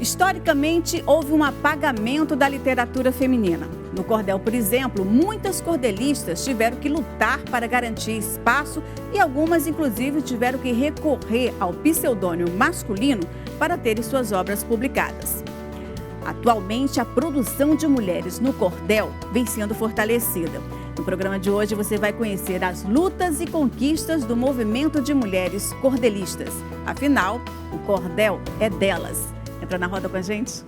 Historicamente, houve um apagamento da literatura feminina. No cordel, por exemplo, muitas cordelistas tiveram que lutar para garantir espaço e algumas, inclusive, tiveram que recorrer ao pseudônimo masculino para terem suas obras publicadas. Atualmente, a produção de mulheres no cordel vem sendo fortalecida. No programa de hoje, você vai conhecer as lutas e conquistas do movimento de mulheres cordelistas. Afinal, o cordel é delas. Entra na roda com a gente.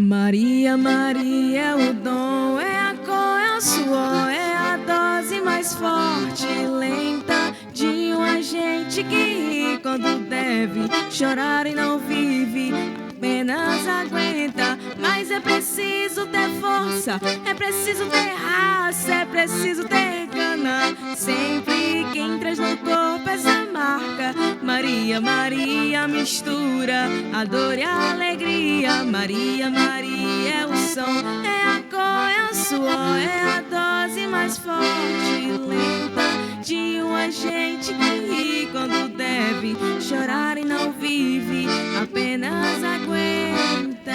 Maria, Maria é o dom, é a cor, é o suor, é a dose mais forte e lenta de um agente que ri quando deve chorar e não vive, apenas aguenta. Mas é preciso ter força, é preciso ter raça, é preciso ter gana. Sempre quem traz no corpo essa marca. Maria, Maria mistura a dor e a alegria. Maria, Maria é o som, é a cor, é o suor, é a dose mais forte e lenta de um agente que ri quando deve chorar e não vive, apenas aguenta.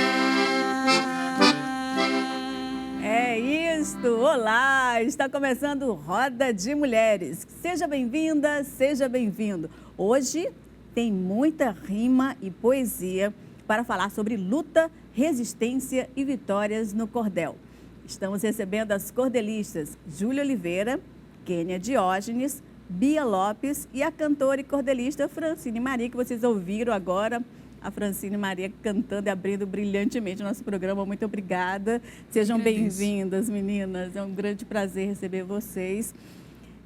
É isto! Olá! Está começando Roda de Mulheres. Seja bem-vinda, seja bem-vindo. Hoje tem muita rima e poesia para falar sobre luta, resistência e vitórias no cordel. Estamos recebendo as cordelistas Júlia Oliveira, Kênia Diógenes, Bia Lopes e a cantora e cordelista Francine Maria, que vocês ouviram agora. A Francine Maria cantando e abrindo brilhantemente o nosso programa. Muito obrigada. Sejam bem-vindas, meninas. É um grande prazer receber vocês.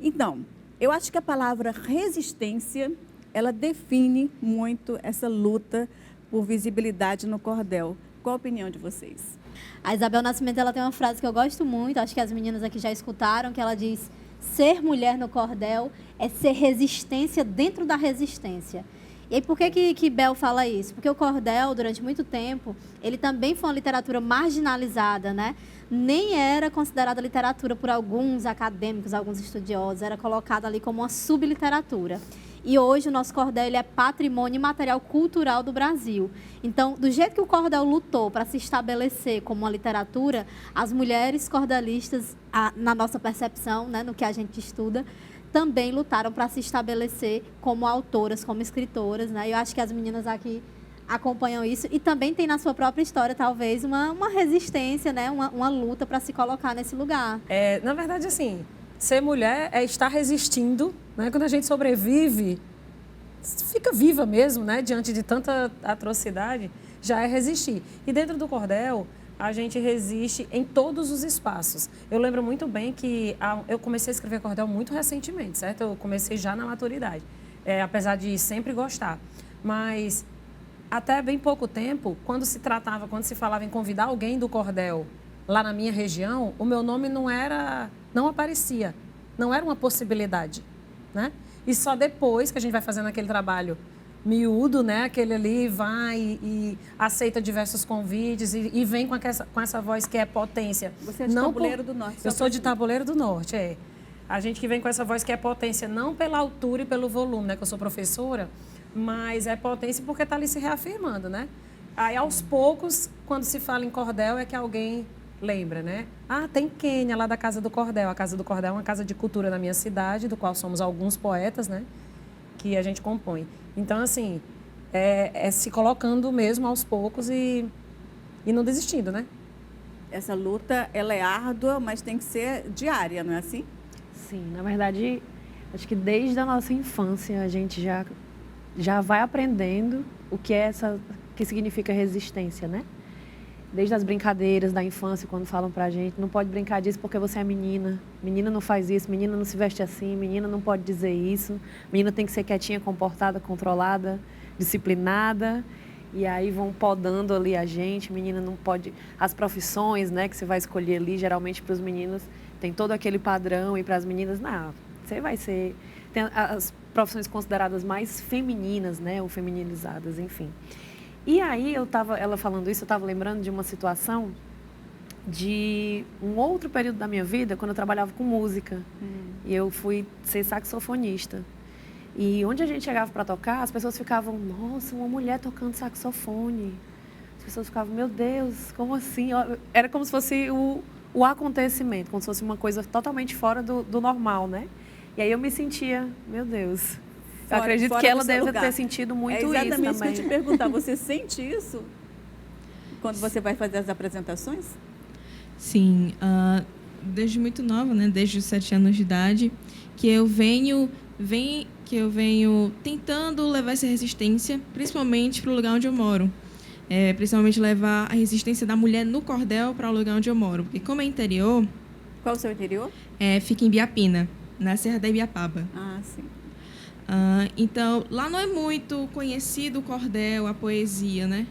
Então, eu acho que a palavra resistência, ela define muito essa luta por visibilidade no cordel. Qual a opinião de vocês? A Isabel Nascimento, ela tem uma frase que eu gosto muito, acho que as meninas aqui já escutaram, que ela diz: ser mulher no cordel é ser resistência dentro da resistência. E aí, por que Bel fala isso? Porque o cordel, durante muito tempo, ele também foi uma literatura marginalizada, né? Nem era considerada literatura por alguns acadêmicos, alguns estudiosos, era colocada ali como uma subliteratura. E hoje o nosso cordel ele é patrimônio imaterial cultural do Brasil. Então, do jeito que o cordel lutou para se estabelecer como uma literatura, as mulheres cordelistas, na nossa percepção, né, no que a gente estuda, também lutaram para se estabelecer como autoras, como escritoras, né? Eu acho que as meninas aqui acompanham isso e também tem na sua própria história, talvez, uma resistência, né? Uma luta para se colocar nesse lugar. Na verdade, assim, ser mulher é estar resistindo, né? Quando a gente sobrevive, fica viva mesmo, né? Diante de tanta atrocidade, já é resistir. E dentro do cordel, a gente resiste em todos os espaços. Eu lembro muito bem que eu comecei a escrever cordel muito recentemente, certo? Eu comecei já na maturidade, apesar de sempre gostar. Mas até bem pouco tempo, quando se falava em convidar alguém do cordel lá na minha região, o meu nome não aparecia, não era uma possibilidade, né? E só depois que a gente vai fazendo aquele trabalho miúdo, né? Aquele ali vai e aceita diversos convites e vem com essa voz que é potência. Você é de Tabuleiro do Norte. Eu sou de Tabuleiro do Norte, A gente que vem com essa voz que é potência, não pela altura e pelo volume, né? Que eu sou professora, mas é potência porque está ali se reafirmando, né? Aí, aos poucos, quando se fala em cordel, é que alguém lembra, né? Tem Kênia lá da Casa do Cordel. A Casa do Cordel é uma casa de cultura na minha cidade, do qual somos alguns poetas, né? Que a gente compõe. Então, assim, é se colocando mesmo aos poucos e não desistindo, né? Essa luta, ela é árdua, mas tem que ser diária, não é assim? Sim, na verdade, acho que desde a nossa infância a gente já vai aprendendo o que que significa resistência, né? Desde as brincadeiras da infância, quando falam pra gente, não pode brincar disso porque você é menina, menina não faz isso, menina não se veste assim, menina não pode dizer isso, menina tem que ser quietinha, comportada, controlada, disciplinada, e aí vão podando ali a gente, menina não pode... As profissões, né, que você vai escolher ali, geralmente para os meninos, tem todo aquele padrão, e para as meninas, não, você vai ser... Tem as profissões consideradas mais femininas, né, ou feminilizadas, enfim. E aí, ela falando isso, eu estava lembrando de uma situação de um outro período da minha vida, quando eu trabalhava com música. E eu fui ser saxofonista. E onde a gente chegava para tocar, as pessoas ficavam, nossa, uma mulher tocando saxofone. As pessoas ficavam, meu Deus, como assim? Era como se fosse o acontecimento, como se fosse uma coisa totalmente fora do normal, né? E aí eu me sentia, meu Deus. Eu acredito que ela deve ter sentido muito isso também. É exatamente isso que eu te perguntar. Você sente isso quando você vai fazer as apresentações? Sim, desde muito nova, né? Desde os 7 anos de idade, que eu venho tentando levar essa resistência, principalmente para o lugar onde eu moro. Principalmente levar a resistência da mulher no cordel para o lugar onde eu moro. Porque como é interior... Qual o seu interior? Fica em Biapina, na Serra da Ibiapaba. Ah, sim. Então, lá não é muito conhecido o cordel, a poesia, né?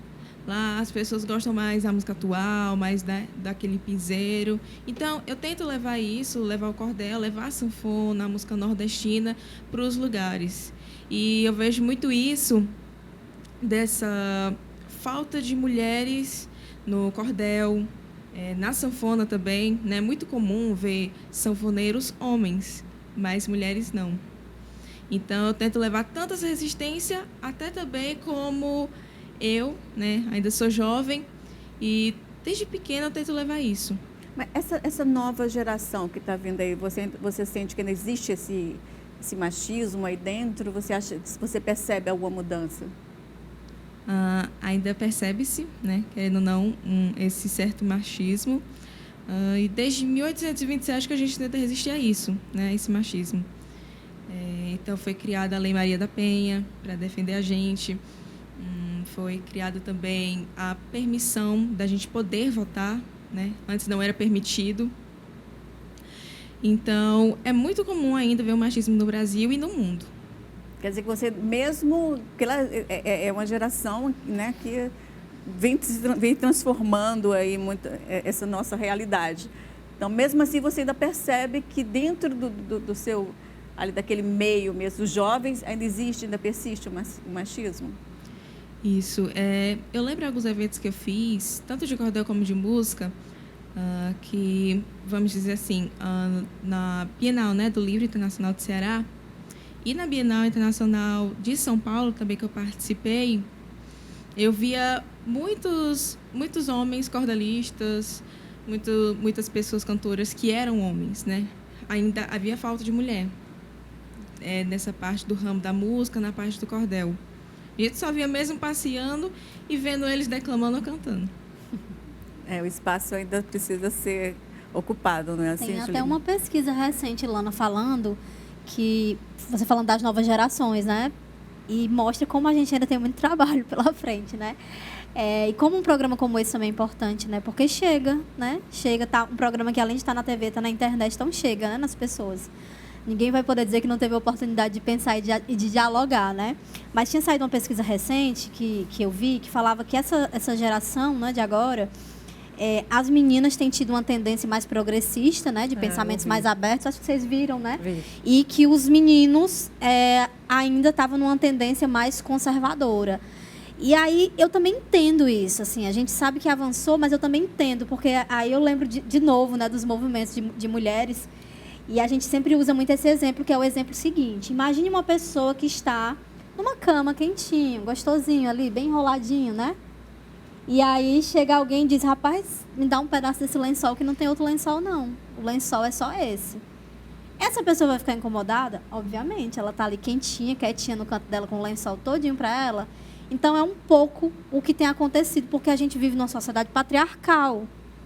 Lá as pessoas gostam mais da música atual, mais daquele piseiro. Então, eu tento levar isso, levar o cordel, levar a sanfona, a música nordestina para os lugares. E eu vejo muito isso, dessa falta de mulheres no cordel, na sanfona também. É muito comum ver sanfoneiros homens, mas mulheres não. Então, eu tento levar tanto essa resistência, até também como... Eu, né, ainda sou jovem e desde pequena eu tento levar isso. Mas essa nova geração que está vindo aí, você sente que ainda existe esse machismo aí dentro? Você percebe alguma mudança? Ainda percebe-se, né, querendo ou não, esse certo machismo. E desde 1827 que a gente tenta resistir a isso, né, esse machismo. Então foi criada a Lei Maria da Penha para defender a gente. Foi criada também a permissão da gente poder votar, né? Antes não era permitido. Então, é muito comum ainda ver o machismo no Brasil e no mundo. Quer dizer que você mesmo... Porque ela é uma geração, né, que vem transformando aí muito essa nossa realidade. Então, mesmo assim, você ainda percebe que dentro do seu... ali daquele meio mesmo, dos jovens, ainda persiste o machismo? Isso. Eu lembro de alguns eventos que eu fiz, tanto de cordel como de música, que, vamos dizer assim, na Bienal, né, do Livro Internacional do Ceará e na Bienal Internacional de São Paulo, também que eu participei, eu via muitos homens cordelistas, muitas pessoas cantoras que eram homens, né? Ainda havia falta de mulher nessa parte do ramo da música, na parte do cordel. A gente só via mesmo passeando e vendo eles declamando ou cantando. O espaço ainda precisa ser ocupado, não é assim, Tem Juliana? até uma pesquisa recente, Lana, falando que... Você falando das novas gerações, né? E mostra como a gente ainda tem muito trabalho pela frente, né? E como um programa como esse também é importante, né? Porque chega, né? Tá um programa que além de estar na TV, está na internet, então chega, né, nas pessoas. Ninguém vai poder dizer que não teve a oportunidade de pensar e de dialogar, né? Mas tinha saído uma pesquisa recente que eu vi, que falava que essa geração, né, de agora, as meninas têm tido uma tendência mais progressista, né, de pensamentos mais abertos, acho que vocês viram, né? Vi. E que os meninos ainda estavam numa tendência mais conservadora. E aí eu também entendo isso, assim, a gente sabe que avançou, mas eu também entendo, porque aí eu lembro de novo, né, dos movimentos de mulheres. E a gente sempre usa muito esse exemplo, que é o exemplo seguinte. Imagine uma pessoa que está numa cama quentinho, gostosinho ali, bem enroladinho, né? E aí chega alguém e diz, rapaz, me dá um pedaço desse lençol que não tem outro lençol, não. O lençol é só esse. Essa pessoa vai ficar incomodada? Obviamente, ela está ali quentinha, quietinha no canto dela com o lençol todinho para ela. Então, é um pouco o que tem acontecido, porque a gente vive numa sociedade patriarcal,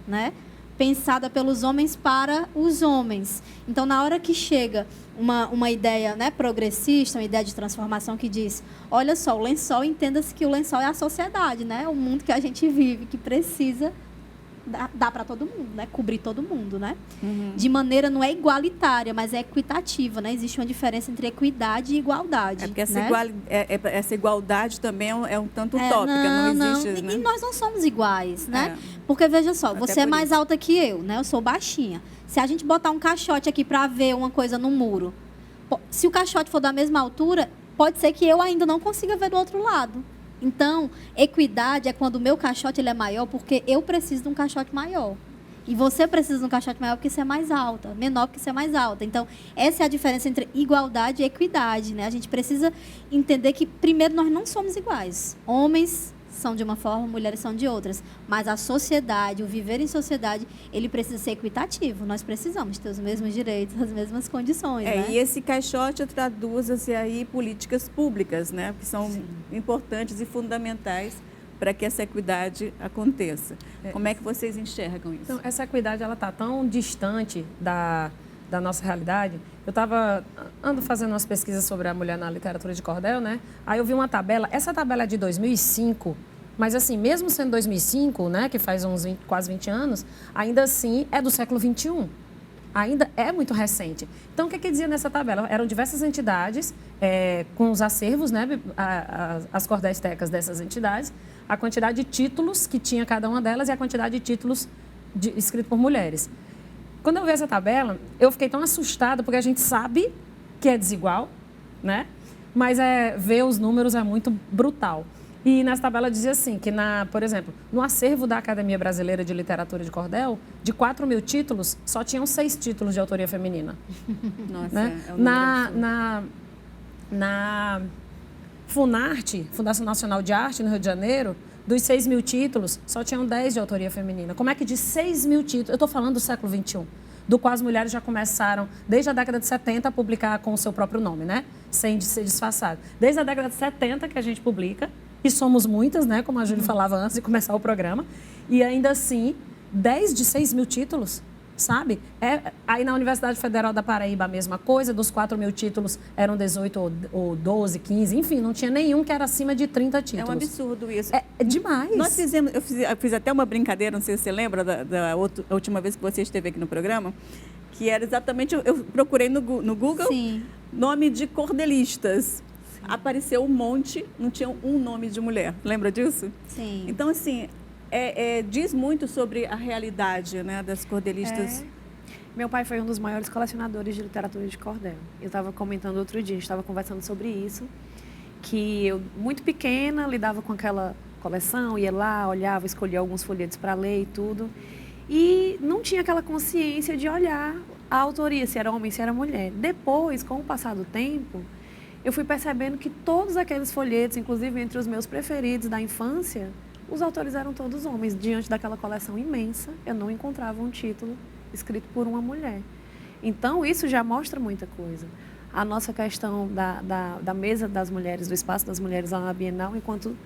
né? Pensada pelos homens para os homens. Então, na hora que chega uma ideia, né, progressista, uma ideia de transformação que diz, olha só, o lençol, entenda-se que o lençol é a sociedade, né? O mundo que a gente vive, que precisa dar para todo mundo, né? Cobrir todo mundo, né? Uhum. De maneira, não é igualitária, mas é equitativa, né? Existe uma diferença entre equidade e igualdade. Porque né? essa igualdade também é um tanto utópica, não existe, né? E nós não somos iguais, né? Porque, veja só, Até você é por mais isso. alta que eu, né? Eu sou baixinha. Se a gente botar um caixote aqui para ver uma coisa no muro, se o caixote for da mesma altura, pode ser que eu ainda não consiga ver do outro lado. Então, equidade é quando o meu caixote ele é maior porque eu preciso de um caixote maior. E você precisa de um caixote maior porque você é mais alta, menor porque você é mais alta. Então, essa é a diferença entre igualdade e equidade, né? A gente precisa entender que, primeiro, nós não somos iguais. Homens são de uma forma, mulheres são de outras. Mas a sociedade, o viver em sociedade, ele precisa ser equitativo. Nós precisamos ter os mesmos direitos, as mesmas condições, né? E esse caixote traduz-se aí políticas públicas, né? Que são importantes e fundamentais para que essa equidade aconteça. Como é que vocês enxergam isso? Então, essa equidade ela está tão distante da nossa realidade. Eu ando fazendo umas pesquisas sobre a mulher na literatura de cordel, né? Aí eu vi uma tabela, essa tabela é de 2005, mas assim, mesmo sendo 2005, né, que faz quase 20 anos, ainda assim é do século 21. Ainda é muito recente. Então, o que dizia nessa tabela? Eram diversas entidades com os acervos, né, as cordestecas dessas entidades, a quantidade de títulos que tinha cada uma delas e a quantidade de títulos escritos por mulheres. Quando eu vi essa tabela, eu fiquei tão assustada, porque a gente sabe que é desigual, né? Mas ver os números é muito brutal. E nessa tabela dizia assim, que, por exemplo, no acervo da Academia Brasileira de Literatura de Cordel, de 4.000 títulos, só tinham 6 títulos de autoria feminina. Nossa, né? é um número na Funarte, Fundação Nacional de Arte, no Rio de Janeiro, dos 6.000 títulos, só tinham 10 de autoria feminina. Como é que de 6.000 títulos, eu estou falando do século XXI, do qual as mulheres já começaram, desde a década de 70, a publicar com o seu próprio nome, né? Sem ser disfarçado. Desde a década de 70 que a gente publica, e somos muitas, né? Como a Júlia falava antes de começar o programa, e ainda assim, 10 de 6.000 títulos, sabe? Aí na Universidade Federal da Paraíba a mesma coisa, dos 4.000 títulos eram 18 ou 12, 15, enfim, não tinha nenhum que era acima de 30 títulos. É um absurdo isso. É demais. Nós eu fiz até uma brincadeira, não sei se você lembra da última vez que você esteve aqui no programa, que era exatamente, eu procurei no Google, Sim. nome de cordelistas. Apareceu um monte, não tinha um nome de mulher. Lembra disso? Sim. Então, assim, diz muito sobre a realidade, né, das cordelistas. Meu pai foi um dos maiores colecionadores de literatura de cordel. Eu estava comentando outro dia, a gente estava conversando sobre isso, que eu, muito pequena, lidava com aquela coleção, ia lá, olhava, escolhia alguns folhetos para ler e tudo, e não tinha aquela consciência de olhar a autoria, se era homem, se era mulher. Depois, com o passar do tempo, eu fui percebendo que todos aqueles folhetos, inclusive entre os meus preferidos da infância, os autores eram todos homens. Diante daquela coleção imensa, eu não encontrava um título escrito por uma mulher. Então, isso já mostra muita coisa. A nossa questão da mesa das mulheres, do espaço das mulheres lá na Bienal, enquanto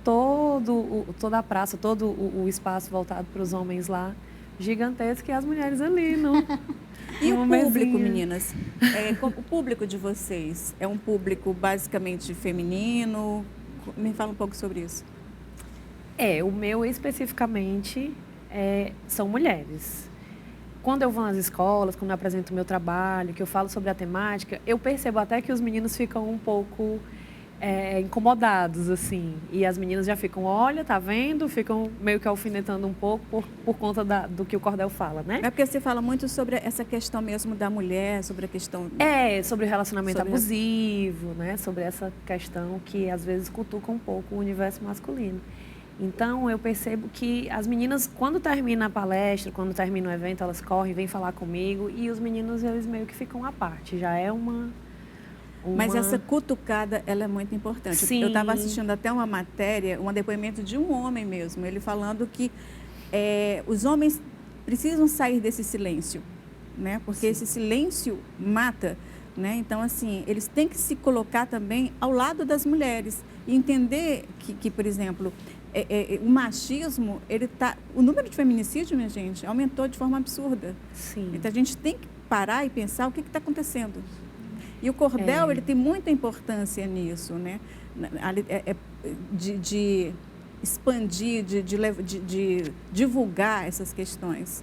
toda a praça, todo o espaço voltado para os homens lá, gigantesco, e as mulheres ali, não... E o uma público, mesinha. meninas? O público de vocês é um público basicamente feminino? Me fala um pouco sobre isso. O meu especificamente são mulheres. Quando eu vou nas escolas, quando eu apresento o meu trabalho, que eu falo sobre a temática, eu percebo até que os meninos ficam um pouco incomodados, assim. E as meninas já ficam, olha, tá vendo? Ficam meio que alfinetando um pouco por conta do que o cordel fala, né? É porque você fala muito sobre essa questão mesmo da mulher, sobre a questão... Sobre o relacionamento abusivo, né? Sobre essa questão que às vezes cutuca um pouco o universo masculino. Então, eu percebo que as meninas, quando termina a palestra, quando termina o evento, elas correm, vêm falar comigo, e os meninos, eles meio que ficam à parte. Já é uma... Mas essa cutucada, ela é muito importante. Sim. Eu estava assistindo até uma matéria, um depoimento de um homem mesmo, ele falando que os homens precisam sair desse silêncio, né? Porque Sim. esse silêncio mata, né? Então, assim, eles têm que se colocar também ao lado das mulheres e entender que por exemplo, o machismo, o número de feminicídio, minha gente, aumentou de forma absurda. Sim. Então, a gente tem que parar e pensar o que está acontecendo. E o cordel, ele tem muita importância nisso, né? De expandir, de divulgar essas questões.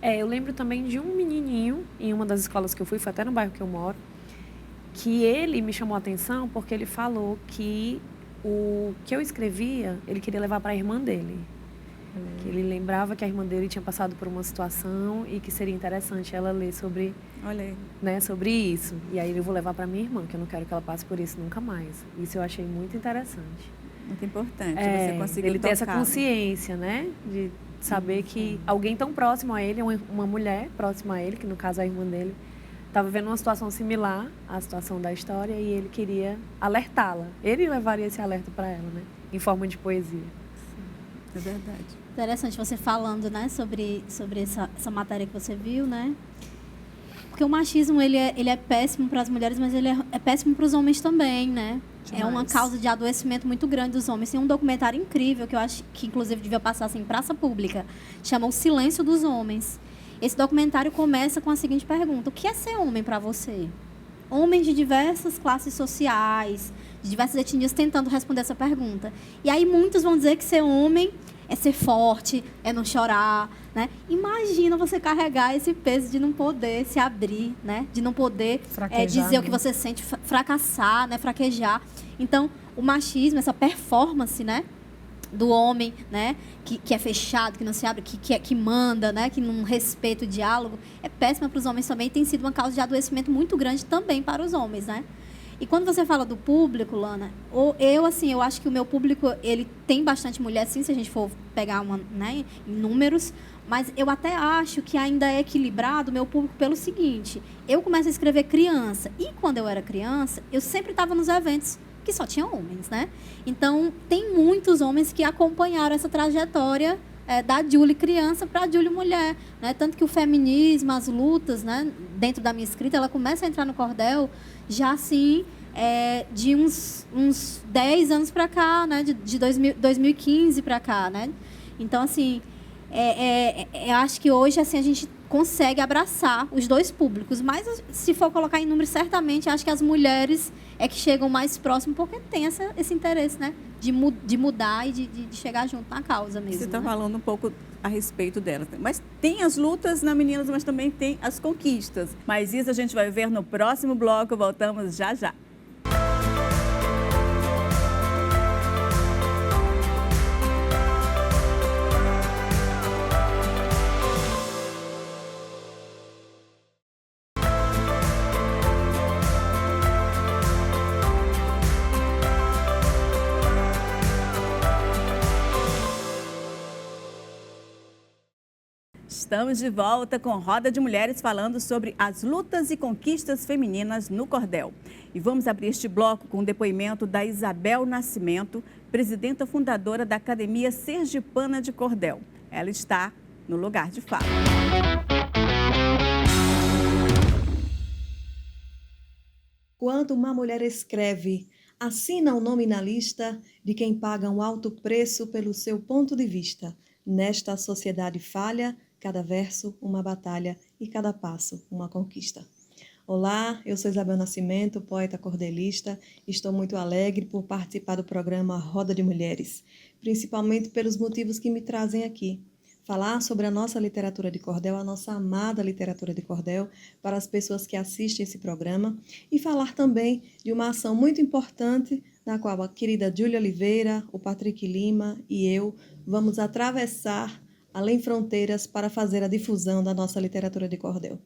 Eu lembro também de um menininho, em uma das escolas que eu fui, foi até no bairro que eu moro, que ele me chamou a atenção porque ele falou que o que eu escrevia, ele queria levar para a irmã dele. Que ele lembrava que a irmã dele tinha passado por uma situação e que seria interessante ela ler sobre, Olha aí. né, sobre isso. E aí eu vou levar para minha irmã, que eu não quero que ela passe por isso nunca mais. Isso eu achei muito interessante. Muito importante você conseguir ele ter essa tocar, né? consciência, né? De saber que alguém tão próximo a ele, uma mulher próxima a ele, que no caso é a irmã dele, estava vivendo uma situação similar à situação da história e ele queria alertá-la. Ele levaria esse alerta para ela, né? Em forma de poesia. É verdade. Interessante você falando, né, sobre essa matéria que você viu, né? Porque o machismo, ele é péssimo para as mulheres, mas ele é péssimo para os homens também, né? Demais. É uma causa de adoecimento muito grande dos homens. Tem um documentário incrível, que eu acho que, inclusive, devia passar assim, em praça pública. Chama O Silêncio dos Homens. Esse documentário começa com a seguinte pergunta: o que é ser homem para você? Homens de diversas classes sociais, de diversas etnias, tentando responder essa pergunta. E aí muitos vão dizer que ser homem é ser forte, é não chorar, né? Imagina você carregar esse peso de não poder se abrir, né? De não poder dizer, né, o que você sente, fracassar, né? Fraquejar. Então, o machismo, essa performance, né, do homem, né, que é fechado, que não se abre, que manda, né, que não respeita o diálogo, é péssima para os homens também. Tem sido uma causa de adoecimento muito grande também para os homens, né? E quando você fala do público, Lana, eu acho que o meu público, ele tem bastante mulher, sim, se a gente for pegar né, em números, mas eu até acho que ainda é equilibrado o meu público pelo seguinte: eu começo a escrever criança, e quando eu era criança, eu sempre estava nos eventos que só tinha homens, né? Então, tem muitos homens que acompanharam essa trajetória da Julie criança para a Julie mulher, né? Tanto que o feminismo, as lutas, né, dentro da minha escrita, ela começa a entrar no cordel já assim, de uns 10 anos para cá, né? De 2015 para cá, né? Então, assim, eu acho que hoje assim, a gente consegue abraçar os dois públicos, mas se for colocar em números, certamente acho que as mulheres é que chegam mais próximo, porque tem esse interesse, né, de mudar e de chegar junto na causa mesmo. Você está né? falando um pouco a respeito delas. Mas tem as lutas na Meninas, mas também tem as conquistas. Mas isso a gente vai ver no próximo bloco. Voltamos já já. Estamos de volta com Roda de Mulheres falando sobre as lutas e conquistas femininas no cordel. E vamos abrir este bloco com o depoimento da Isabel Nascimento, presidenta fundadora da Academia Sergipana de Cordel. Ela está no lugar de fala. Quando uma mulher escreve, assina o nome na lista de quem paga um alto preço pelo seu ponto de vista. Nesta sociedade falha, cada verso uma batalha e cada passo uma conquista. Olá, eu sou Isabel Nascimento, poeta cordelista. Estou muito alegre por participar do programa Roda de Mulheres, principalmente pelos motivos que me trazem aqui. Falar sobre a nossa literatura de cordel, a nossa amada literatura de cordel, para as pessoas que assistem esse programa, e falar também de uma ação muito importante na qual a querida Júlia Oliveira, o Patrick Lima e eu vamos atravessar além fronteiras para fazer a difusão da nossa literatura de cordel.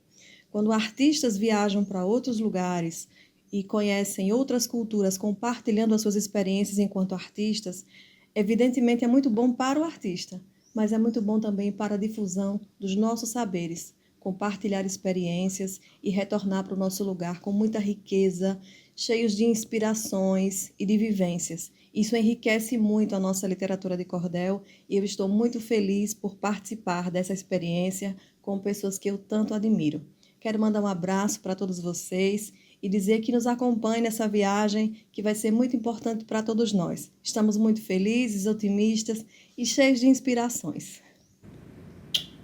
Quando artistas viajam para outros lugares e conhecem outras culturas, compartilhando as suas experiências enquanto artistas, evidentemente é muito bom para o artista, mas é muito bom também para a difusão dos nossos saberes, compartilhar experiências e retornar para o nosso lugar com muita riqueza, cheios de inspirações e de vivências. Isso enriquece muito a nossa literatura de cordel e eu estou muito feliz por participar dessa experiência com pessoas que eu tanto admiro. Quero mandar um abraço para todos vocês e dizer que nos acompanhem nessa viagem que vai ser muito importante para todos nós. Estamos muito felizes, otimistas e cheios de inspirações.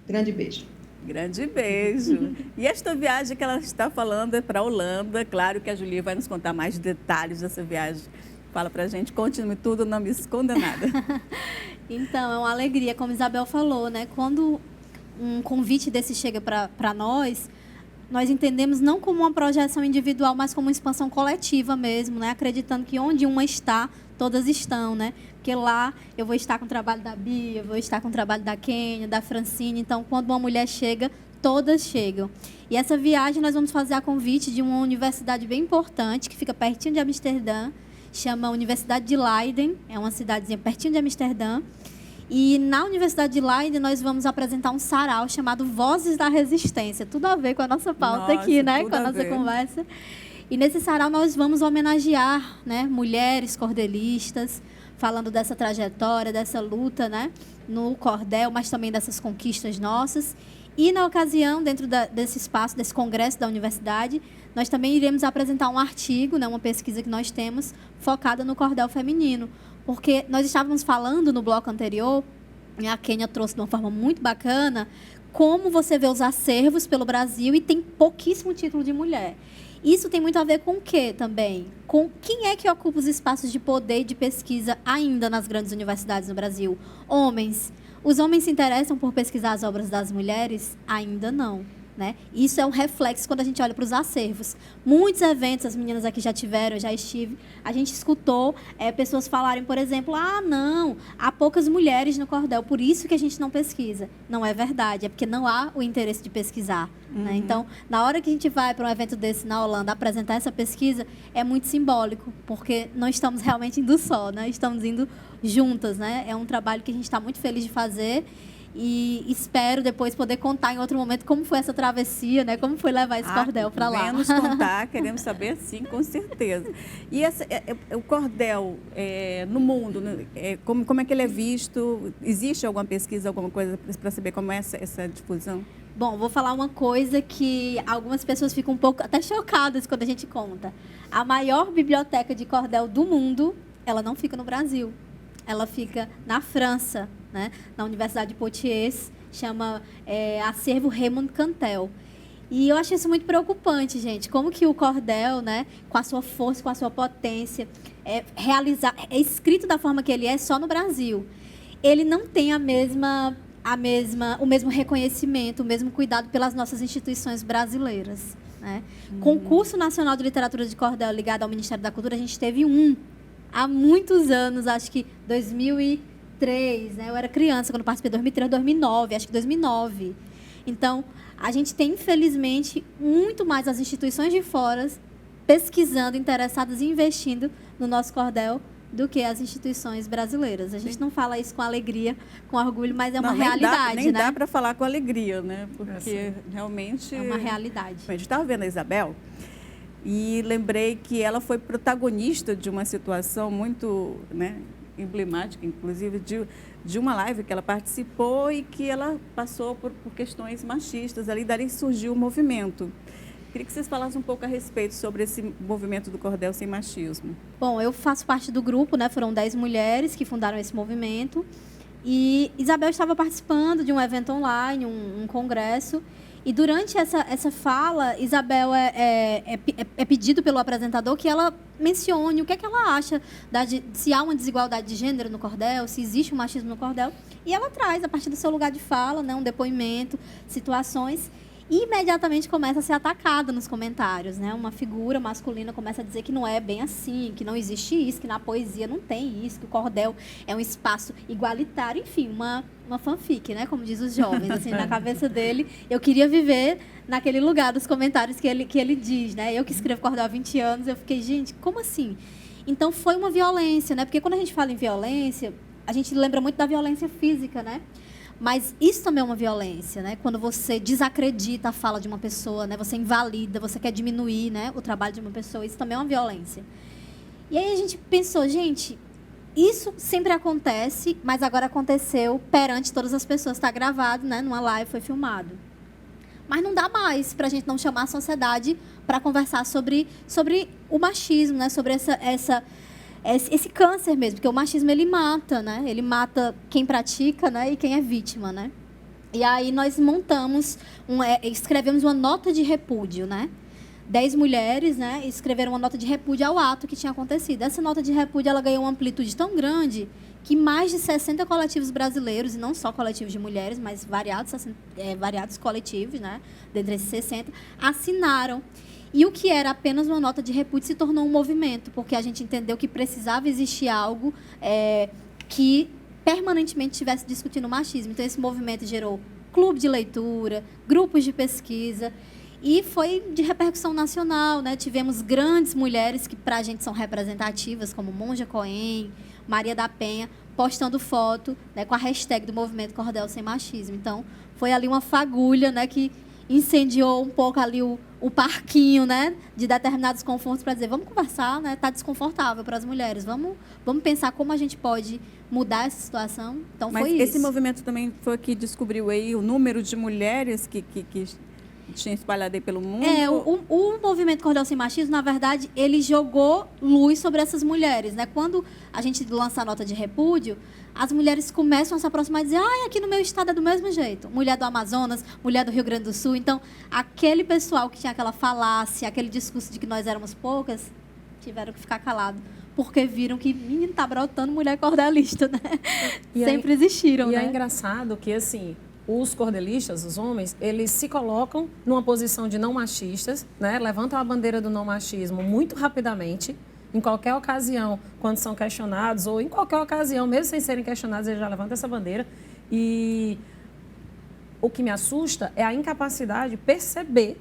Grande beijo. Grande beijo. E esta viagem que ela está falando é para a Holanda. Claro que a Julia vai nos contar mais detalhes dessa viagem. Fala pra gente, conte-me tudo, não me esconda nada. Então, é uma alegria, como Isabel falou, né? Quando um convite desse chega para nós entendemos não como uma projeção individual, mas como uma expansão coletiva mesmo, né? Acreditando que onde uma está, todas estão, né? Porque lá eu vou estar com o trabalho da Bia, eu vou estar com o trabalho da Kênia, da Francine. Então, quando uma mulher chega, todas chegam. E essa viagem nós vamos fazer a convite de uma universidade bem importante, que fica pertinho de Amsterdã, chama Universidade de Leiden, é uma cidadezinha pertinho de Amsterdã. E na Universidade de Leiden nós vamos apresentar um sarau chamado Vozes da Resistência. Tudo a ver com a nossa pauta aqui, né? Com a nossa conversa. E nesse sarau nós vamos homenagear, né, mulheres cordelistas, falando dessa trajetória, dessa luta, né, no cordel, mas também dessas conquistas nossas. E na ocasião, dentro desse espaço, desse congresso da universidade, nós também iremos apresentar um artigo, né, uma pesquisa que nós temos, focada no cordel feminino. Porque nós estávamos falando no bloco anterior, e a Kênia trouxe de uma forma muito bacana, como você vê os acervos pelo Brasil e tem pouquíssimo título de mulher. Isso tem muito a ver com o quê também? Com quem é que ocupa os espaços de poder e de pesquisa ainda nas grandes universidades no Brasil? Homens. Os homens se interessam por pesquisar as obras das mulheres? Ainda não. Né? Isso é um reflexo quando a gente olha para os acervos. Muitos eventos, as meninas aqui já tiveram, eu já estive, a gente escutou pessoas falarem, por exemplo, não, há poucas mulheres no cordel, por isso que a gente não pesquisa. Não é verdade, é porque não há o interesse de pesquisar. Né? Então, na hora que a gente vai para um evento desse na Holanda apresentar essa pesquisa, é muito simbólico, porque não estamos realmente indo só, né? Estamos indo juntas. Né? É um trabalho que a gente está muito feliz de fazer. E espero depois poder contar em outro momento como foi essa travessia, né? Como foi levar esse cordel para lá. Vamos contar, queremos saber, sim, com certeza. E o cordel no mundo, como é que ele é visto? Existe alguma pesquisa, alguma coisa para saber como é essa difusão? Bom, vou falar uma coisa que algumas pessoas ficam um pouco até chocadas quando a gente conta. A maior biblioteca de cordel do mundo, ela não fica no Brasil. Ela fica na França, né? Na Universidade de Poitiers, chama Acervo Raymond Cantel. E eu acho isso muito preocupante, gente. Como que o cordel, né, com a sua força, com a sua potência, é escrito da forma que ele é só no Brasil. Ele não tem o mesmo reconhecimento, o mesmo cuidado pelas nossas instituições brasileiras. Né? Concurso Nacional de Literatura de Cordel ligado ao Ministério da Cultura, a gente teve há muitos anos, acho que 2003, né? Eu era criança quando participei, 2003, 2009, acho que 2009. Então, a gente tem, infelizmente, muito mais as instituições de fora pesquisando, interessadas e investindo no nosso cordel do que as instituições brasileiras. A gente não fala isso com alegria, com orgulho, mas é uma realidade, nem né? dá para falar com alegria, né? Porque realmente... É uma realidade. A gente estava vendo a Isabel e lembrei que ela foi protagonista de uma situação muito, né, emblemática, inclusive de uma live que ela participou e que ela passou por questões machistas. Ali dali surgiu o movimento. Queria que vocês falassem um pouco a respeito sobre esse movimento do Cordel Sem Machismo. Bom, eu faço parte do grupo, né? Foram 10 mulheres que fundaram esse movimento. E Isabel estava participando de um evento online, um congresso. E durante essa fala, Isabel é pedido pelo apresentador que ela mencione o que é que ela acha, se há uma desigualdade de gênero no cordel, se existe um machismo no cordel. E ela traz, a partir do seu lugar de fala, né, um depoimento, situações, e imediatamente começa a ser atacada nos comentários. Né? Uma figura masculina começa a dizer que não é bem assim, que não existe isso, que na poesia não tem isso, que o cordel é um espaço igualitário, enfim, uma fanfic, né? Como diz os jovens, assim, na cabeça dele. Eu queria viver naquele lugar dos comentários que ele diz, né? Eu que escrevo cordel há 20 anos, eu fiquei, gente, como assim? Então, foi uma violência, né? Porque quando a gente fala em violência, a gente lembra muito da violência física, né? Mas isso também é uma violência, né? Quando você desacredita a fala de uma pessoa, né? Você invalida, você quer diminuir, né, o trabalho de uma pessoa, isso também é uma violência. E aí a gente pensou, gente, isso sempre acontece, mas agora aconteceu perante todas as pessoas, está gravado, né? Numa live, foi filmado. Mas não dá mais para a gente não chamar a sociedade para conversar sobre o machismo, né? Sobre esse câncer mesmo, porque o machismo ele mata, né? Ele mata quem pratica, né? E quem é vítima, né? E aí nós montamos, escrevemos uma nota de repúdio, né? 10 mulheres, né, escreveram uma nota de repúdio ao ato que tinha acontecido. Essa nota de repúdio ela ganhou uma amplitude tão grande que mais de 60 coletivos brasileiros, e não só coletivos de mulheres, mas variados coletivos, né, dentre esses 60, assinaram. E o que era apenas uma nota de repúdio se tornou um movimento, porque a gente entendeu que precisava existir algo que permanentemente estivesse discutindo o machismo. Então, esse movimento gerou clube de leitura, grupos de pesquisa. E foi de repercussão nacional, né? Tivemos grandes mulheres que para a gente são representativas, como Monja Cohen, Maria da Penha, postando foto, né, com a hashtag do Movimento Cordel Sem Machismo. Então, foi ali uma fagulha, né, que incendiou um pouco ali o parquinho, né, de determinados confortos para dizer, vamos conversar, né, tá desconfortável para as mulheres, vamos pensar como a gente pode mudar essa situação. Então, Mas foi isso. esse movimento também foi que descobriu aí o número de mulheres que tinha espalhado aí pelo mundo? O movimento Cordel Sem Machismo, na verdade, ele jogou luz sobre essas mulheres, né? Quando a gente lança a nota de repúdio, as mulheres começam a se aproximar e dizer, aqui no meu estado é do mesmo jeito. Mulher do Amazonas, mulher do Rio Grande do Sul. Então, aquele pessoal que tinha aquela falácia, aquele discurso de que nós éramos poucas, tiveram que ficar calados. Porque viram que, menino, tá brotando mulher cordelista, né? Sempre existiram, né? E é engraçado que, assim, os cordelistas, os homens, eles se colocam numa posição de não machistas, né? Levantam a bandeira do não machismo muito rapidamente, em qualquer ocasião, quando são questionados, ou em qualquer ocasião, mesmo sem serem questionados, eles já levantam essa bandeira. E o que me assusta é a incapacidade de perceber,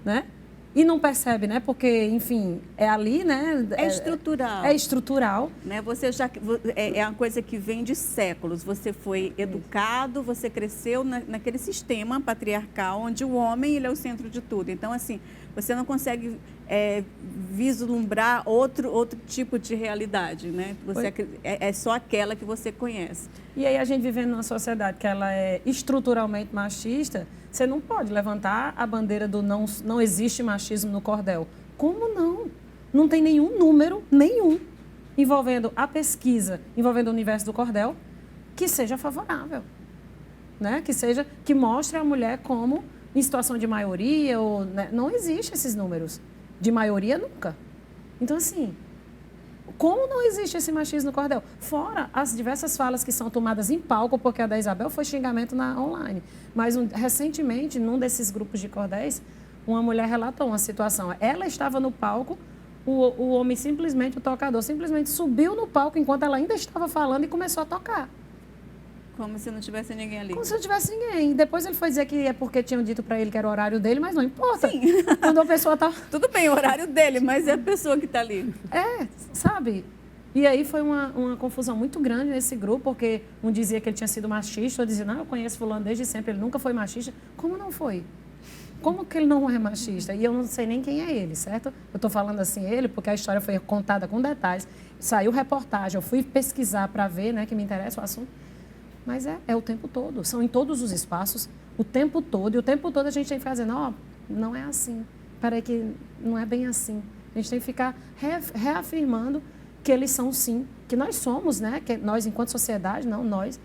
né? E não percebe, né? Porque, enfim, é ali, né? É estrutural. É estrutural. Né? Você já é uma coisa que vem de séculos. Você foi educado, você cresceu naquele sistema patriarcal onde o homem ele é o centro de tudo. Então, assim, você não consegue vislumbrar outro tipo de realidade, né? Você é só aquela que você conhece. E aí a gente vivendo numa sociedade que ela é estruturalmente machista, você não pode levantar a bandeira do não existe machismo no cordel. Como não? Não tem nenhum número, envolvendo a pesquisa, envolvendo o universo do cordel, que seja favorável, né? Que mostre a mulher como em situação de maioria, ou, né? Não existe esses números. De maioria, nunca. Então, assim, como não existe esse machismo no cordel? Fora as diversas falas que são tomadas em palco, porque a da Isabel foi xingamento online. Mas, recentemente, num desses grupos de cordéis, uma mulher relatou uma situação. Ela estava no palco, o homem simplesmente, o tocador, simplesmente subiu no palco enquanto ela ainda estava falando e começou a tocar. Como se não tivesse ninguém ali. Como se não tivesse ninguém. Depois ele foi dizer que é porque tinham dito para ele que era o horário dele, mas não importa. Sim. Quando a pessoa tá... Tudo bem, o horário dele, mas é a pessoa que está ali. Sabe? E aí foi uma confusão muito grande nesse grupo, porque um dizia que ele tinha sido machista, outro dizia, não, eu conheço fulano desde sempre, ele nunca foi machista. Como não foi? Como que ele não é machista? E eu não sei nem quem é ele, certo? Eu estou falando assim ele, porque a história foi contada com detalhes. Saiu reportagem, eu fui pesquisar para ver, né, que me interessa o assunto. Mas é o tempo todo, são em todos os espaços, o tempo todo. E o tempo todo a gente tem que ficar dizendo, não é assim. Peraí que não é bem assim. A gente tem que ficar reafirmando que eles são sim, que nós somos, né? Que nós, enquanto sociedade, não nós,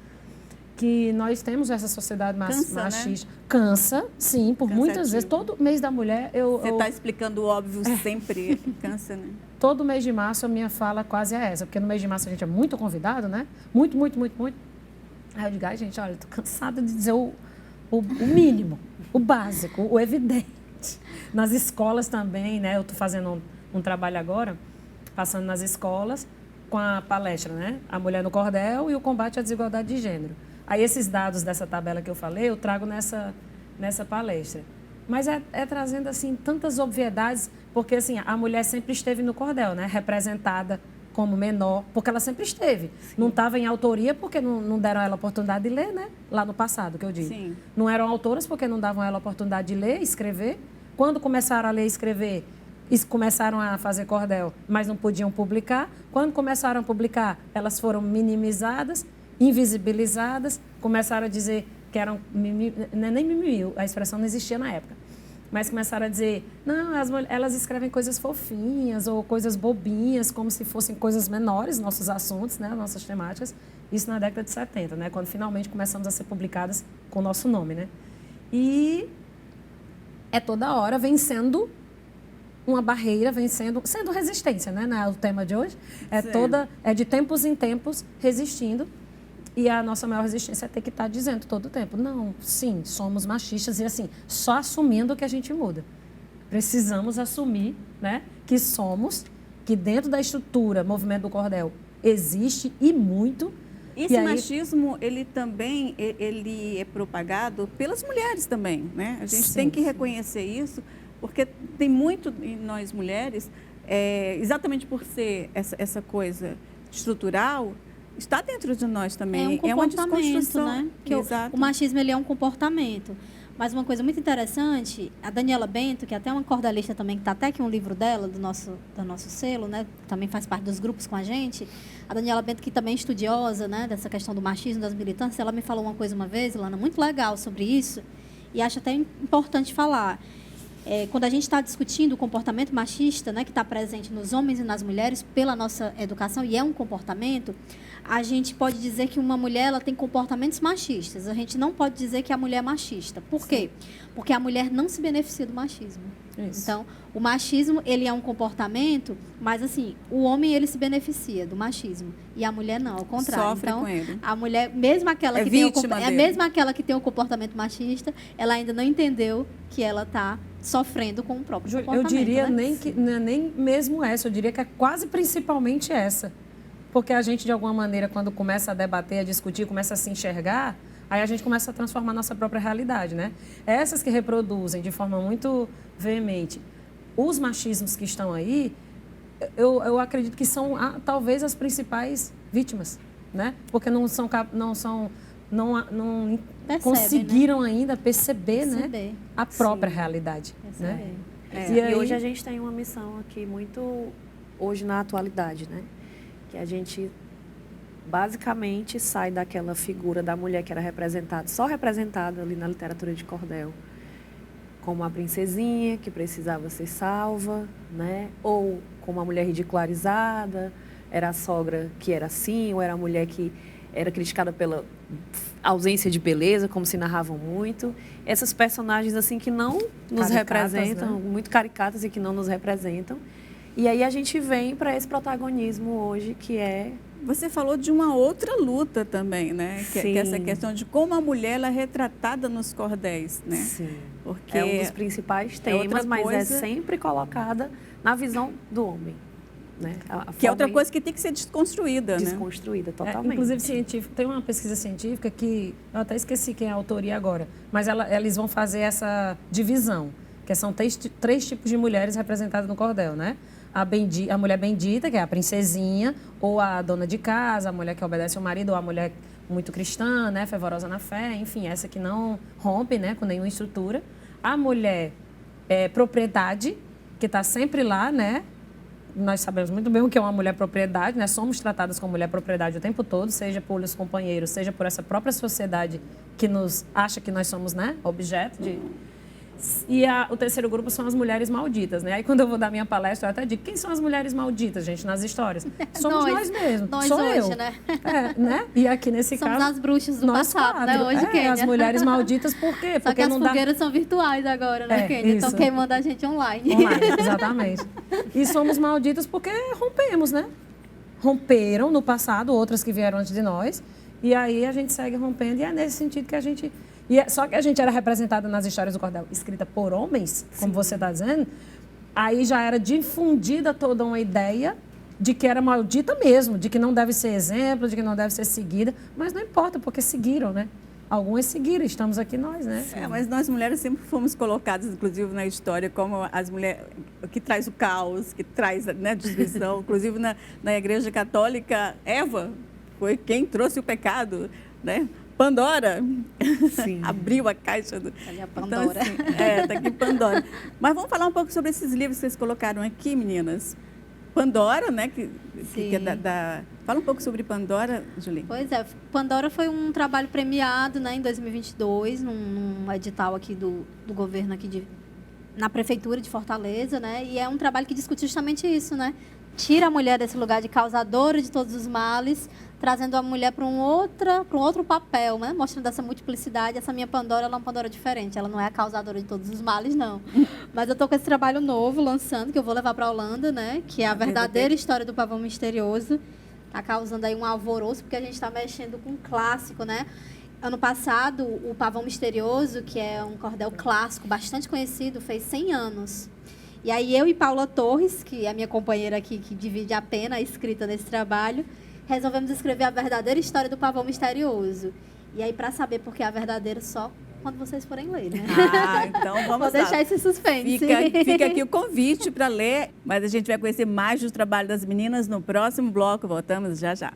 que nós temos essa sociedade machista. Né? Cansa, sim, por muitas vezes. Todo mês da mulher Você está explicando o óbvio sempre, cansa, né? Todo mês de março a minha fala quase é essa, porque no mês de março a gente é muito convidado, né? Muito. Aí eu digo, gente, olha, estou cansada de dizer o mínimo, o básico, o evidente. Nas escolas também, né? Eu estou fazendo um trabalho agora, passando nas escolas, com a palestra, né? A mulher no cordel e o combate à desigualdade de gênero. Aí esses dados dessa tabela que eu falei, eu trago nessa palestra. Mas é trazendo, assim, tantas obviedades, porque, assim, a mulher sempre esteve no cordel, né? Representada como menor, porque ela sempre esteve. Sim. Não estava em autoria porque não deram a ela a oportunidade de ler, né? Lá no passado, que eu digo. Sim. Não eram autoras porque não davam a ela a oportunidade de ler, escrever. Quando começaram a ler e escrever, começaram a fazer cordel, mas não podiam publicar. Quando começaram a publicar, elas foram minimizadas, invisibilizadas, começaram a dizer que eram... Nem mimimi, a expressão não existia na época. Mas começaram a dizer, não, elas escrevem coisas fofinhas ou coisas bobinhas, como se fossem coisas menores, nossos assuntos, né, nossas temáticas. Isso na década de 70, né, quando finalmente começamos a ser publicadas com o nosso nome, né? E é toda hora vencendo uma barreira, sendo resistência, né, o tema de hoje. É de tempos em tempos resistindo. E a nossa maior resistência é ter que estar dizendo todo o tempo, não, sim, somos machistas e assim, só assumindo que a gente muda. Precisamos assumir, né, que dentro da estrutura Movimento do Cordel existe e muito, Esse aí- machismo, ele também ele é propagado pelas mulheres também, né? A gente Sim, tem que sim. reconhecer isso, porque tem muito em nós mulheres, exatamente por ser essa coisa estrutural, está dentro de nós também. É um uma comportamento, desconstrução. né? Que Exato. o machismo, ele é um comportamento. Mas uma coisa muito interessante, a Daniela Bento, que é até uma cordelista também, que está até aqui um livro dela, do nosso selo, né? Também faz parte dos grupos com a gente. A Daniela Bento, que também é estudiosa, né? Dessa questão do machismo, das militâncias, ela me falou uma coisa uma vez, Ilana, muito legal sobre isso, e acho até importante falar. Quando a gente está discutindo o comportamento machista, né, que está presente nos homens e nas mulheres pela nossa educação, e é um comportamento, a gente pode dizer que uma mulher ela tem comportamentos machistas. A gente não pode dizer que a mulher é machista. Por quê? Porque a mulher não se beneficia do machismo. Isso. Então, o machismo, ele é um comportamento, mas assim, o homem, ele se beneficia do machismo. E a mulher não, ao contrário. Sofre então, com ele. a mulher, mesmo aquela É que tem vítima dele. mesmo aquela que tem o comportamento machista, ela ainda não entendeu que ela está sofrendo com o próprio Júlia, eu comportamento. diria né? nem mesmo essa, eu diria que é quase principalmente essa. Porque a gente, de alguma maneira, quando começa a debater, a discutir, começa a se enxergar, aí a gente começa a transformar a nossa própria realidade, né? Essas que reproduzem de forma muito veemente os machismos que estão aí, eu acredito que são talvez as principais vítimas, né? Porque não Percebe, conseguiram ainda perceber, né? Perceber. A própria realidade, né? Perceber. E aí- hoje a gente tem uma missão aqui muito, hoje na atualidade, né? Que a gente basicamente sai daquela figura da mulher que era representada, só representada ali na literatura de cordel, como a princesinha que precisava ser salva, né? Ou como a mulher ridicularizada, era a sogra que era assim, ou era a mulher que era criticada pela ausência de beleza, como se narravam muito. Essas personagens assim que não nos Caricatas, representam, né? muito caricatas e que não nos representam. E aí a gente vem para esse protagonismo hoje, que é... Você falou de uma outra luta também, né? Que é essa Sim. questão de como a mulher ela é retratada nos cordéis, né? Sim. Porque É um dos principais é outra temas, mas é coisa- sempre colocada na visão do homem. Né? A que é outra forma coisa que tem que ser desconstruída, né? desconstruída totalmente. Inclusive, tem uma pesquisa científica que, eu até esqueci quem é a autoria agora, mas eles vão fazer essa divisão, que são três tipos de mulheres representadas no cordel, né? A mulher bendita, que é a princesinha, ou a dona de casa, a mulher que obedece ao marido, ou a mulher muito cristã, né? Fervorosa na fé, enfim, essa que não rompe, né? Com nenhuma estrutura. A mulher propriedade, que está sempre lá, né? Nós sabemos muito bem o que é uma mulher propriedade, né? Somos tratadas como mulher propriedade o tempo todo, seja pelos companheiros, seja por essa própria sociedade que nos acha que nós somos, né, objeto de... E o terceiro grupo são as mulheres malditas, né? Aí quando eu vou dar minha palestra, eu até digo, quem são as mulheres malditas, gente, nas histórias? Somos nós mesmos, nós sou hoje, eu. né? Né? E aqui nesse Somos caso... as bruxas do nós passado, né? quatro. Hoje, Kênia. As mulheres malditas, por quê? Só Porque que as não dá... fogueiras são virtuais agora, né, Kênia? Estão isso. queimando a gente online. Online, exatamente. E somos malditas porque rompemos, né? Romperam no passado, outras que vieram antes de nós, e aí a gente segue rompendo, e é nesse sentido que a gente... Só que a gente era representada nas histórias do cordel, escrita por homens, como você está dizendo, aí já era difundida toda uma ideia de que era maldita mesmo, de que não deve ser exemplo, de que não deve ser seguida, mas não importa, porque seguiram, né? Algumas seguiram, estamos aqui nós, né? Mas nós mulheres sempre fomos colocadas, inclusive na história, como as mulheres que traz o caos, que traz, né, destruição. Inclusive na Igreja Católica, Eva foi quem trouxe o pecado, né? Pandora abriu a caixa do... Ali a Pandora. Então, assim, tá aqui Pandora. Mas vamos falar um pouco sobre esses livros que vocês colocaram aqui, meninas. Pandora, né? Que é Fala um pouco sobre Pandora, Julie. Pois é, Pandora foi um trabalho premiado, né, em 2022, num edital aqui do governo aqui na prefeitura de Fortaleza, né? E é um trabalho que discute justamente isso, né? Tira a mulher desse lugar de causadora de todos os males, trazendo a mulher para um outro papel, né? Mostrando essa multiplicidade. Essa minha Pandora, ela é uma Pandora diferente. Ela não é a causadora de todos os males, não. Mas eu tô com esse trabalho novo, lançando, que eu vou levar para a Holanda, né? Que é a verdadeira história do pavão misterioso. Tá causando aí um alvoroço, porque a gente está mexendo com um clássico, né? Ano passado, o Pavão Misterioso, que é um cordel clássico, bastante conhecido, fez 100 anos. E aí eu e Paula Torres, que é a minha companheira aqui, que divide a pena, a escrita nesse trabalho, resolvemos escrever a verdadeira história do pavão misterioso. E aí, para saber por que é a verdadeira, só quando vocês forem ler, né? Então vamos Vou deixar esse suspense. Fica aqui o convite para ler, mas a gente vai conhecer mais do trabalho das meninas no próximo bloco. Voltamos já já.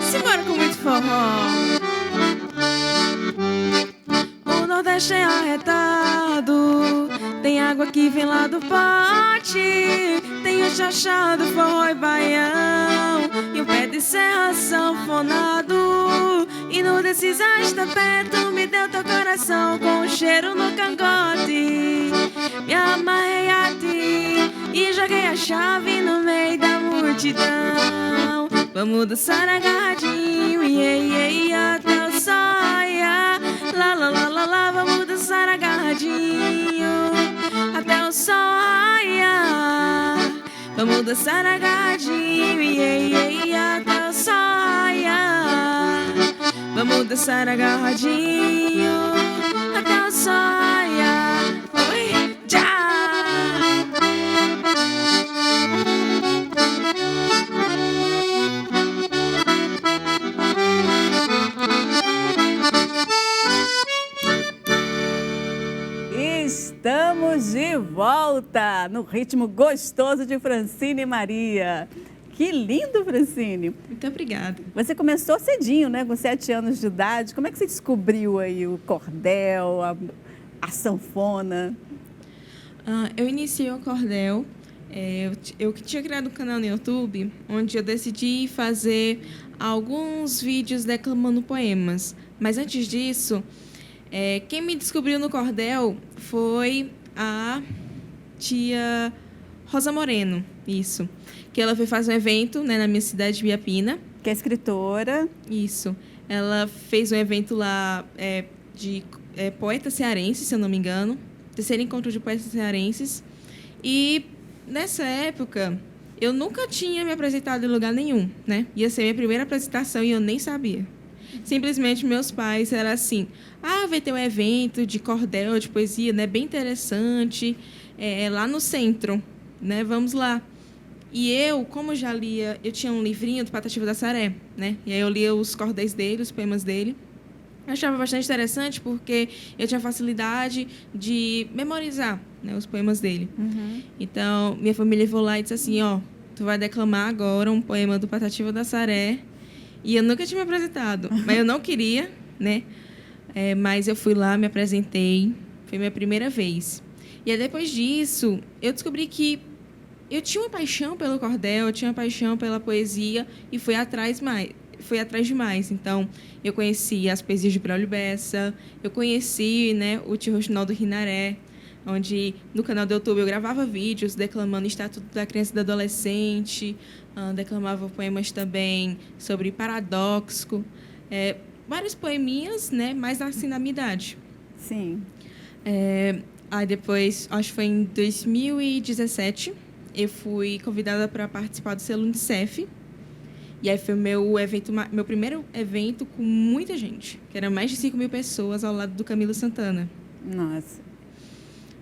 Simbora com muito forró. O Nordeste é arretado, tem água que vem lá do pote, tem o chachado, forró e baião, e o pé de serra sanfonado. E no desses está perto, me deu teu coração com um cheiro no cangote. Me amarrei a ti e joguei a chave no meio da multidão. Vamos dançar agarradinho, até o sol raiar. Lá, lá, lá, lá, lá, vamos dançar agarradinho até o sol raiar. Vamos dançar agarradinho, até o sol raiar. Vamos dançar agarradinho até o sol raiar. Oi, já! Estamos de volta no ritmo gostoso de Francine e Maria. Que lindo, Francine. Muito obrigada. Você começou cedinho, né? Com 7 anos de idade. Como é que você descobriu aí o cordel, a sanfona? Eu iniciei o cordel. Eu tinha criado um canal no YouTube, onde eu decidi fazer alguns vídeos declamando poemas. Mas antes disso, quem me descobriu no cordel foi a tia Rosa Moreno, isso. Que ela foi fazer um evento, né, na minha cidade de Biapina. Que é escritora. Isso. Ela fez um evento lá de poetas cearenses, se eu não me engano. Terceiro encontro de poetas cearenses. E, nessa época, eu nunca tinha me apresentado em lugar nenhum, né? Ia ser minha primeira apresentação e eu nem sabia. Simplesmente, meus pais eram assim, vai ter um evento de cordel, de poesia, né? Bem interessante, lá no centro, né? Vamos lá. E eu, como já lia, eu tinha um livrinho do Patativa da Saré, né? E aí eu lia os cordéis dele, os poemas dele. Eu achava bastante interessante porque eu tinha facilidade de memorizar, né, os poemas dele. Uhum. Então, minha família foi lá e disse assim, tu vai declamar agora um poema do Patativa da Saré. E eu nunca tinha me apresentado, mas eu não queria, né? Mas eu fui lá, me apresentei, foi minha primeira vez. E aí, depois disso, eu descobri que eu tinha uma paixão pelo cordel, eu tinha uma paixão pela poesia e fui atrás demais. Então, eu conheci as poesias de Braulio Bessa, eu conheci, né, o tio Rochinaldo Rinaré, onde no canal do YouTube eu gravava vídeos declamando Estatuto da Criança e do Adolescente, declamava poemas também sobre paradoxo, vários poeminhas, né, mais assim na minha idade. Sim. Aí depois, acho que foi em 2017, eu fui convidada para participar do selo Unicef. E aí foi meu primeiro evento com muita gente, que era mais de 5.000 pessoas ao lado do Camilo Santana. Nossa.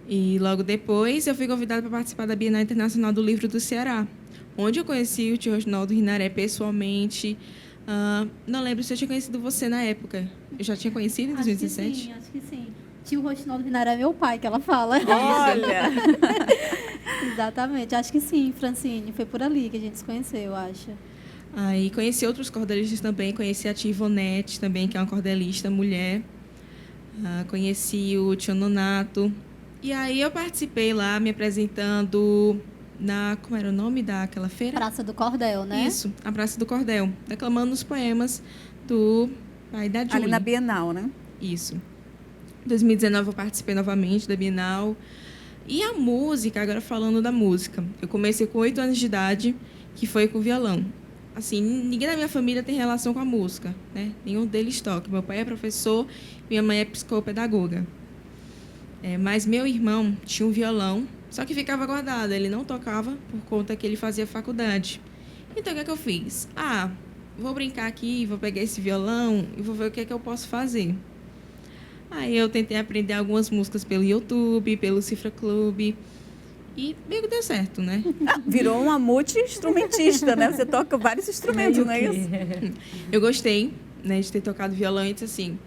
E logo depois eu fui convidada para participar da Bienal Internacional do Livro do Ceará, onde eu conheci o tio Rochinaldo Rinaré pessoalmente. Não lembro se eu tinha conhecido você na época. Eu já tinha conhecido em 2017? Acho que sim. Tio Rochinaldo Rinaré é meu pai, que ela fala. Olha! Exatamente. Acho que sim, Francine. Foi por ali que a gente se conheceu, eu acho. Aí conheci outros cordelistas também. Conheci a tia Ivonete também, que é uma cordelista mulher. Conheci o tio Nonato. E aí eu participei lá, me apresentando na... Como era o nome daquela feira? Praça do Cordel, né? Isso, a Praça do Cordel. Declamando os poemas do pai da Júlia. Ali na Bienal, né? Isso. Em 2019 eu participei novamente da Bienal. E a música, agora falando da música, eu comecei com 8 anos de idade, que foi com violão. assim, ninguém da minha família tem relação com a música, né? Nenhum deles toca. Meu pai é professor, minha mãe é psicopedagoga. Mas meu irmão tinha um violão, só que ficava guardado. Ele não tocava por conta que ele fazia faculdade. Então, o que é que eu fiz? Vou brincar aqui, vou pegar esse violão e vou ver o que é que eu posso fazer. Aí eu tentei aprender algumas músicas pelo YouTube, pelo Cifra Club. E meio que deu certo, né? Virou uma multi-instrumentista, né? Você toca vários instrumentos, não é isso? Eu gostei, né, de ter tocado violão e disse assim: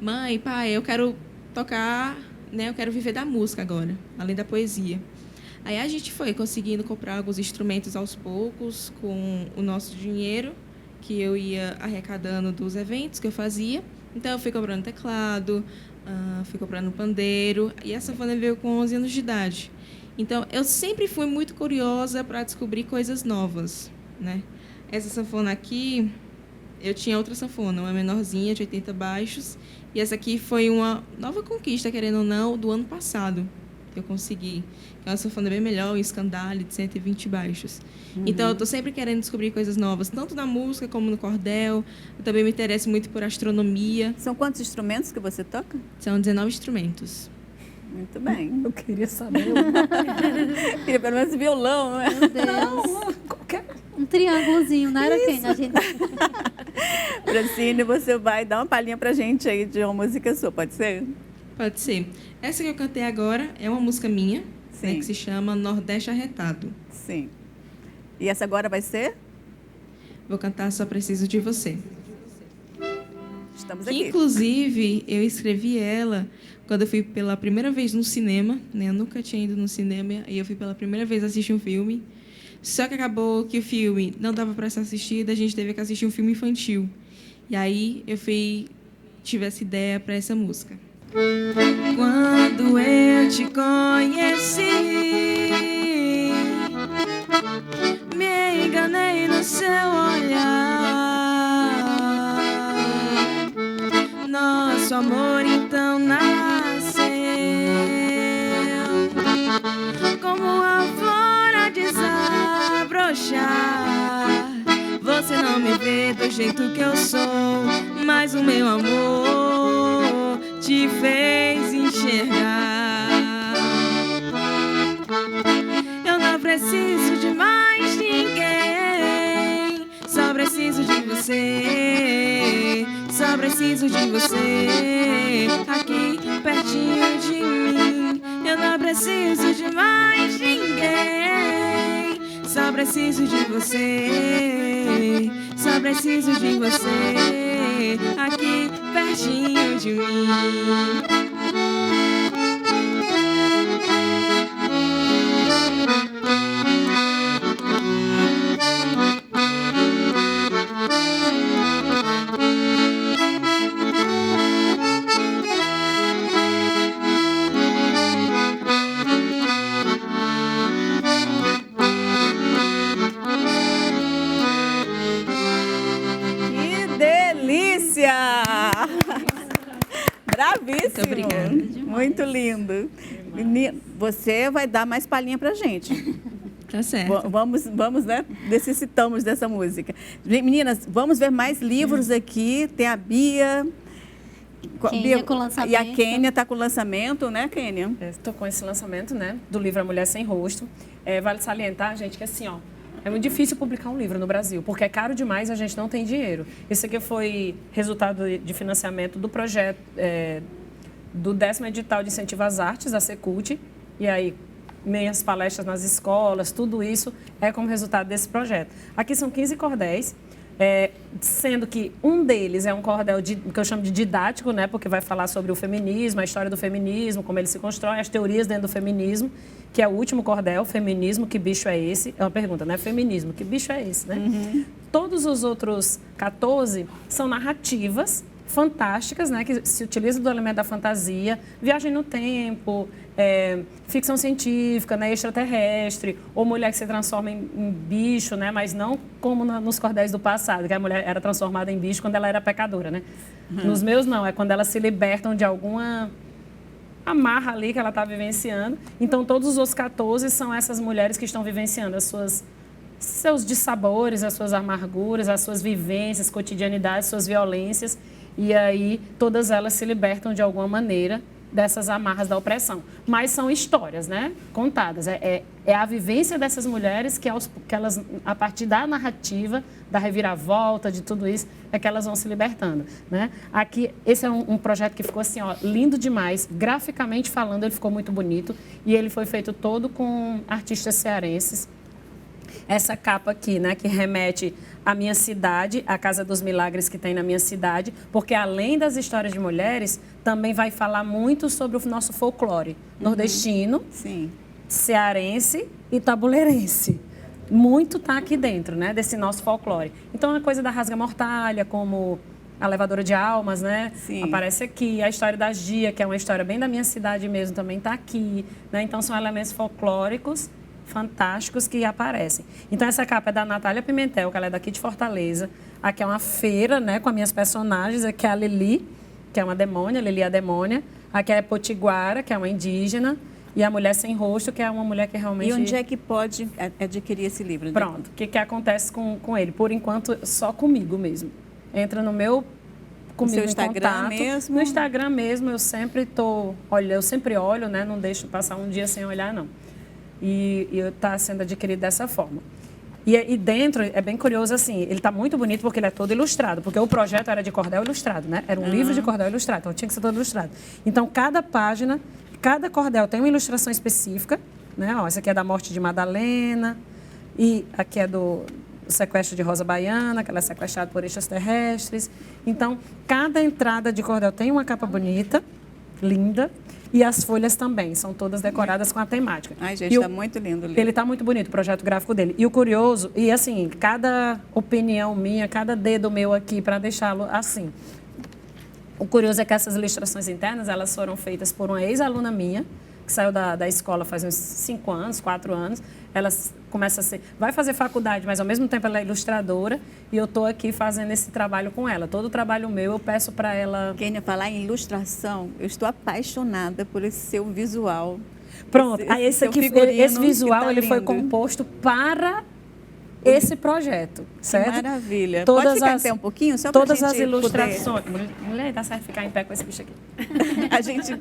mãe, pai, eu quero tocar, né? Eu quero viver da música agora, além da poesia. Aí a gente foi conseguindo comprar alguns instrumentos aos poucos com o nosso dinheiro que eu ia arrecadando dos eventos que eu fazia. Então, eu fui comprando teclado, fui comprando pandeiro, e a sanfona veio com 11 anos de idade. Então, eu sempre fui muito curiosa para descobrir coisas novas, né? Essa sanfona aqui, eu tinha outra sanfona, uma menorzinha, de 80 baixos, e essa aqui foi uma nova conquista, querendo ou não, do ano passado, que eu consegui. É uma sanfona bem melhor, um Scandale de 120 baixos. Então, eu estou sempre querendo descobrir coisas novas, tanto na música como no cordel. Eu também me interesso muito por astronomia. São quantos instrumentos que você toca? São 19 instrumentos. Muito bem. Eu queria saber. Queria pelo menos violão, não é? Meu Deus. Qualquer... Um triângulozinho, não era quem? A gente... Francine, você vai dar uma palhinha pra gente aí de uma música sua, pode ser? Pode ser. Essa que eu cantei agora é uma música minha, né, que se chama Nordeste Arretado. Sim. E essa agora vai ser? Vou cantar Só Preciso de Você. Estamos Que, aqui. inclusive, eu escrevi ela quando eu fui pela primeira vez no cinema, né? Eu nunca tinha ido no cinema, e eu fui pela primeira vez assistir um filme. Só que acabou que o filme não dava para ser assistido, a gente teve que assistir um filme infantil. E aí eu tive essa ideia para essa música. Quando eu te conheci, me enganei no seu olhar. Nosso amor então nasceu como a flor a desabrochar. Você não me vê do jeito que eu sou, mas o meu amor te fez enxergar. Eu não preciso de mais ninguém, só preciso de você, só preciso de você, aqui pertinho de mim. Eu não preciso de mais ninguém, só preciso de você, só preciso de você, aqui pertinho de mim. Bravíssimo. Muito obrigada. Muito lindo. Menina, você vai dar mais palhinha pra gente. Tá certo. Vamos, né? Necessitamos dessa música. Meninas, vamos ver mais livros aqui. Tem a Bia. Kênia com lançamento. E a Kênia está com o lançamento, né, Kênia? Estou com esse lançamento, né, do livro A Mulher Sem Rosto. Vale salientar, gente, que assim, ó, é muito difícil publicar um livro no Brasil, porque é caro demais e a gente não tem dinheiro. Isso aqui foi resultado de financiamento do projeto, do 10º edital de incentivo às artes, da Secult, e aí minhas palestras nas escolas, tudo isso é como resultado desse projeto. Aqui são 15 cordéis, sendo que um deles é um cordel que eu chamo de didático, né, porque vai falar sobre o feminismo, a história do feminismo, como ele se constrói, as teorias dentro do feminismo, que é o último cordel, feminismo, que bicho é esse? É uma pergunta, né? Feminismo, que bicho é esse, né? Uhum. Todos os outros 14 são narrativas fantásticas, né, que se utilizam do elemento da fantasia, viagem no tempo, ficção científica, né, extraterrestre, ou mulher que se transforma em bicho, né, mas não como nos cordéis do passado, que a mulher era transformada em bicho quando ela era pecadora, né? Uhum. Nos meus não, é quando elas se libertam de alguma amarra ali que ela está vivenciando. Então, todos os outros 14 são essas mulheres que estão vivenciando as suas seus dissabores, as suas amarguras, as suas vivências, cotidianidades, suas violências. E aí todas elas se libertam de alguma maneira dessas amarras da opressão. Mas são histórias, né? Contadas. É a vivência dessas mulheres que elas, a partir da narrativa, da reviravolta, de tudo isso, é que elas vão se libertando, né? Aqui, esse é um projeto que ficou assim, ó, lindo demais. Graficamente falando, ele ficou muito bonito. E ele foi feito todo com artistas cearenses. Essa capa aqui, né, que remete à minha cidade, à Casa dos Milagres que tem na minha cidade, porque além das histórias de mulheres, também vai falar muito sobre o nosso folclore nordestino, Sim. cearense e tabuleirense. Muito está aqui dentro, né, desse nosso folclore. Então, a coisa da rasga-mortalha, como a levadora de almas, né, Sim. aparece aqui. A história da Gia, que é uma história bem da minha cidade mesmo, também está aqui, né? Então, são elementos folclóricos fantásticos que aparecem. Então, essa capa é da Natália Pimentel, que ela é daqui de Fortaleza. Aqui é uma feira, né, com as minhas personagens. Aqui é a Lili, que é uma demônia, Lili a demônia. Aqui é a Potiguara, que é uma indígena. E a Mulher Sem Rosto, que é uma mulher que realmente... E onde é que pode adquirir esse livro? Pronto. O que acontece com ele? Por enquanto, só comigo mesmo. Entra no meu... Comigo seu em Instagram contato. mesmo? No Instagram mesmo, eu sempre olho, né? Não deixo passar um dia sem olhar, não. E está sendo adquirido dessa forma. E dentro, é bem curioso assim, ele está muito bonito porque ele é todo ilustrado, porque o projeto era de cordel ilustrado, né? Era um livro de cordel ilustrado, então tinha que ser todo ilustrado. Então, cada página, cada cordel tem uma ilustração específica, né? Ó, essa aqui é da morte de Madalena, e aqui é do sequestro de Rosa Baiana, que ela é sequestrada por extraterrestres. Então, cada entrada de cordel tem uma capa bonita, linda, e as folhas também, são todas decoradas com a temática. Ai, gente, está muito lindo o livro. Ele está muito bonito, o projeto gráfico dele. E o curioso, e assim, cada opinião minha, cada dedo meu aqui para deixá-lo assim. O curioso é que essas ilustrações internas, elas foram feitas por uma ex-aluna minha, que saiu da escola faz uns 5 anos, 4 anos. Ela começa a vai fazer faculdade, mas ao mesmo tempo ela é ilustradora. E eu estou aqui fazendo esse trabalho com ela. Todo o trabalho meu, eu peço para ela... Kênia, falar em ilustração, eu estou apaixonada por esse seu visual. Pronto, esse visual, ele foi lindo. composto para esse projeto, certo? Que maravilha. Todas Pode ficar as, em pé um pouquinho? Só todas pra as gente ilustrações... Mulher, dá certo ficar em pé com esse bicho aqui. A gente...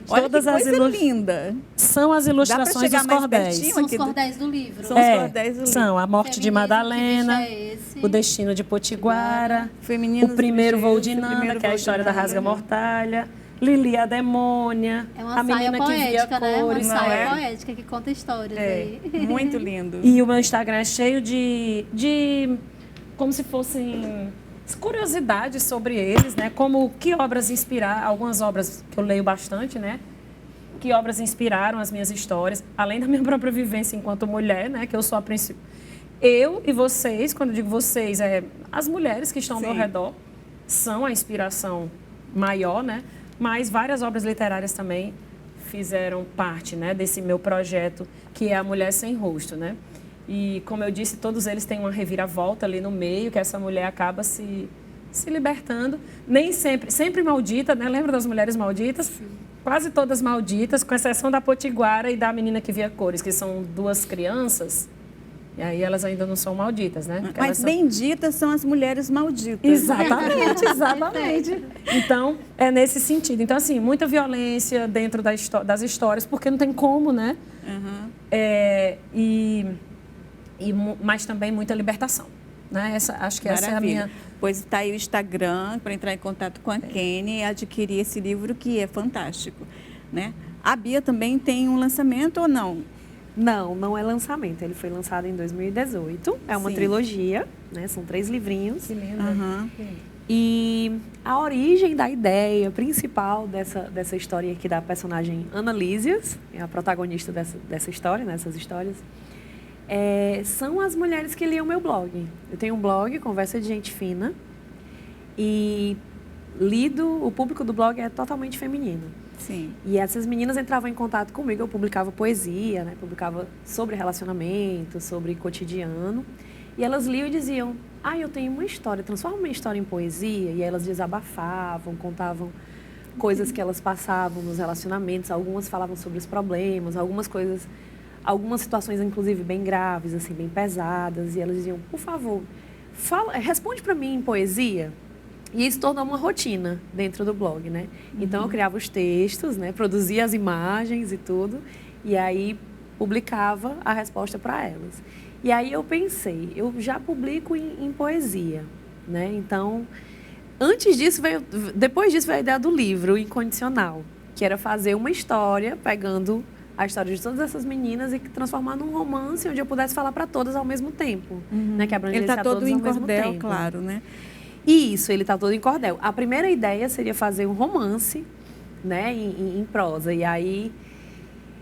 Olha Todas que as coisa linda. São as ilustrações dos cordéis. São os cordéis do livro. São os cordéis do livro. São a morte de Feminismo, Madalena, que bicho é esse? o destino de Potiguara, Femininos o primeiro voo de Ligeiro, Nanda, primeiro que é a voo de história da Nanda. rasga-mortalha, Lili a demônia, É uma a saia menina que via poética, né? Uma cores. não saia é? poética que conta histórias É, aí. muito lindo. E o meu Instagram é cheio de como se fossem curiosidades sobre eles, né? Como que obras inspiraram, algumas obras que eu leio bastante, né? Que obras inspiraram as minhas histórias, além da minha própria vivência enquanto mulher, né? Que eu sou a princípio. Eu e vocês, quando eu digo vocês, as mulheres que estão ao meu Sim. redor são a inspiração maior, né? Mas várias obras literárias também fizeram parte, né, desse meu projeto, que é A Mulher Sem Rosto, né? E, como eu disse, todos eles têm uma reviravolta ali no meio, que essa mulher acaba se libertando. Nem sempre maldita, né? Lembra das mulheres malditas? Sim. Quase todas malditas, com exceção da Potiguara e da menina que via cores, que são 2 crianças. E aí elas ainda não são malditas, né? Porque Mas benditas são as mulheres malditas. Exatamente, exatamente. Então, é nesse sentido. Então, assim, muita violência dentro das histórias, porque não tem como, né? Uhum. Mas também muita libertação. Né? Acho que essa é a minha... Pois está aí o Instagram para entrar em contato com a Kênia e adquirir esse livro que é fantástico, né? A Bia também tem um lançamento ou não? Não, não é lançamento. Ele foi lançado em 2018. É uma Sim. trilogia, né? São 3 livrinhos. Que linda. Uhum. E a origem da ideia principal dessa história aqui da personagem Ana Lísias, é a protagonista dessa história, nessas histórias, são as mulheres que liam meu blog. Eu tenho um blog, Conversa de Gente Fina, e o público do blog é totalmente feminino. Sim. E essas meninas entravam em contato comigo, eu publicava poesia, né? Publicava sobre relacionamento, sobre cotidiano. E elas liam e diziam, eu tenho uma história, transforma uma história em poesia. E aí elas desabafavam, contavam coisas que elas passavam nos relacionamentos. Algumas falavam sobre os problemas, algumas coisas algumas situações, inclusive, bem graves, assim, bem pesadas, e elas diziam, por favor, responde para mim em poesia. E isso tornou uma rotina dentro do blog, né? Então, eu criava os textos, né? Produzia as imagens e tudo, e aí publicava a resposta para elas. E aí eu pensei, eu já publico em poesia, né? Então, depois disso veio a ideia do livro Incondicional, que era fazer uma história, pegando a história de todas essas meninas e transformar num romance onde eu pudesse falar para todas ao mesmo tempo, né? Que abrangesse Ele está a todo todas em ao mesmo cordel, tempo. claro, né? Isso, ele está todo em cordel. A primeira ideia seria fazer um romance, né, em prosa. E aí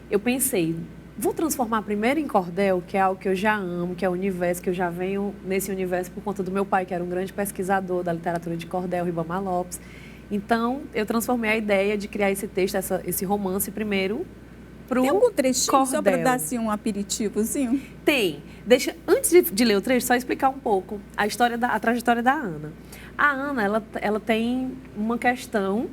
eu pensei, vou transformar primeiro em cordel, que é algo que eu já amo, que é o universo, que eu já venho nesse universo por conta do meu pai, que era um grande pesquisador da literatura de cordel, Ribamar Lopes. Então, eu transformei a ideia de criar esse texto, esse romance primeiro pro Tem algum trechinho cordel. só para dar assim, um aperitivozinho? Tem. Antes de ler o trecho, só explicar um pouco a trajetória da Ana. A Ana, ela tem uma questão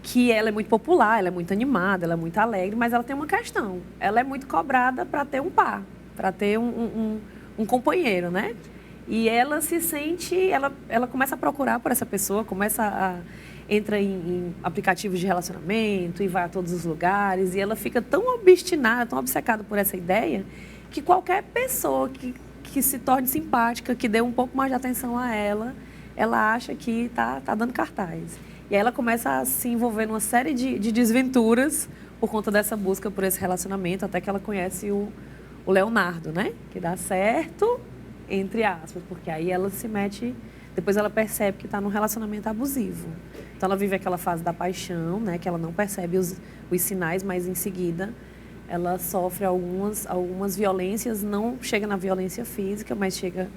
que ela é muito popular, ela é muito animada, ela é muito alegre, mas ela tem uma questão. Ela é muito cobrada para ter um par, para ter um companheiro, né? E ela se sente, ela começa a procurar por essa pessoa, entra em aplicativos de relacionamento e vai a todos os lugares, e ela fica tão obstinada, tão obcecada por essa ideia, que qualquer pessoa que se torne simpática, que dê um pouco mais de atenção a ela acha que tá dando cartaz. E aí ela começa a se envolver numa série de desventuras por conta dessa busca por esse relacionamento, até que ela conhece o Leonardo, né? Que dá certo, entre aspas, porque aí ela se mete, depois ela percebe que está num relacionamento abusivo. Então ela vive aquela fase da paixão, né? Que ela não percebe os sinais, mas em seguida ela sofre algumas violências, não chega na violência física, mas chega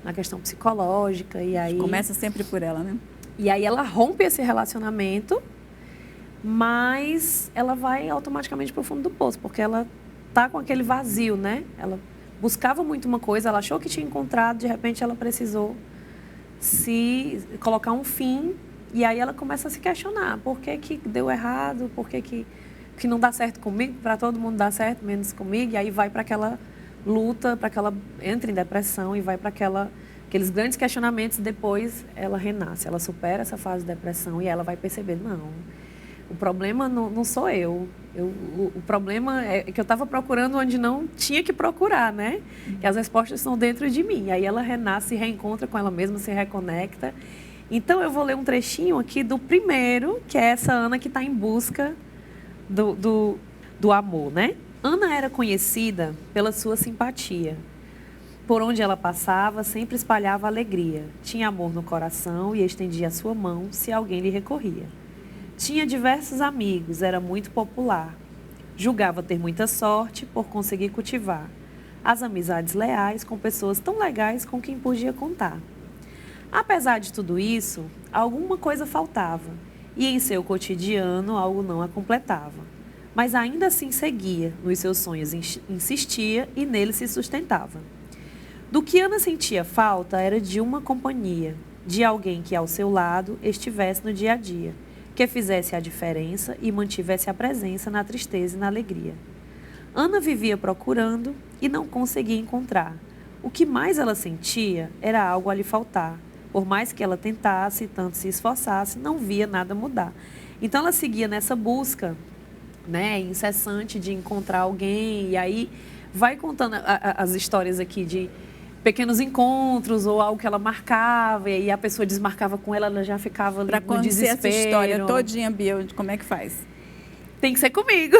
na questão psicológica. E aí Começa sempre por ela, né? E aí ela rompe esse relacionamento, mas ela vai automaticamente para o fundo do poço, porque ela tá com aquele vazio, né? Ela buscava muito uma coisa, ela achou que tinha encontrado, de repente ela precisou se colocar um fim, e aí ela começa a se questionar, por que que deu errado, por que que não dá certo comigo, para todo mundo dá certo, menos comigo, e aí vai para aquela luta, para que ela entre em depressão e vai para aqueles grandes questionamentos, e depois ela renasce, ela supera essa fase de depressão e ela vai perceber, não, o problema não sou eu. O problema é que eu estava procurando onde não tinha que procurar, né? E as respostas estão dentro de mim. E aí ela renasce, se reencontra com ela mesma, se reconecta. Então eu vou ler um trechinho aqui do primeiro, que é essa Ana que está em busca do amor, né? Ana era conhecida pela sua simpatia. Por onde ela passava, sempre espalhava alegria. Tinha amor no coração e estendia a sua mão se alguém lhe recorria. Tinha diversos amigos, era muito popular. Julgava ter muita sorte por conseguir cultivar as amizades leais com pessoas tão legais com quem podia contar. Apesar de tudo isso, alguma coisa faltava e em seu cotidiano algo não a completava. Mas ainda assim seguia, nos seus sonhos insistia e nele se sustentava. Do que Ana sentia falta era de uma companhia, de alguém que ao seu lado estivesse no dia a dia, que fizesse a diferença e mantivesse a presença na tristeza e na alegria. Ana vivia procurando e não conseguia encontrar. O que mais ela sentia era algo a lhe faltar. Por mais que ela tentasse e tanto se esforçasse, não via nada mudar. Então ela seguia nessa busca, né, incessante de encontrar alguém, e aí vai contando as histórias aqui de pequenos encontros ou algo que ela marcava, e aí a pessoa desmarcava com ela, ela já ficava ali no desespero. Para conhecer essa história todinha, Bia, como é que faz? Tem que ser comigo.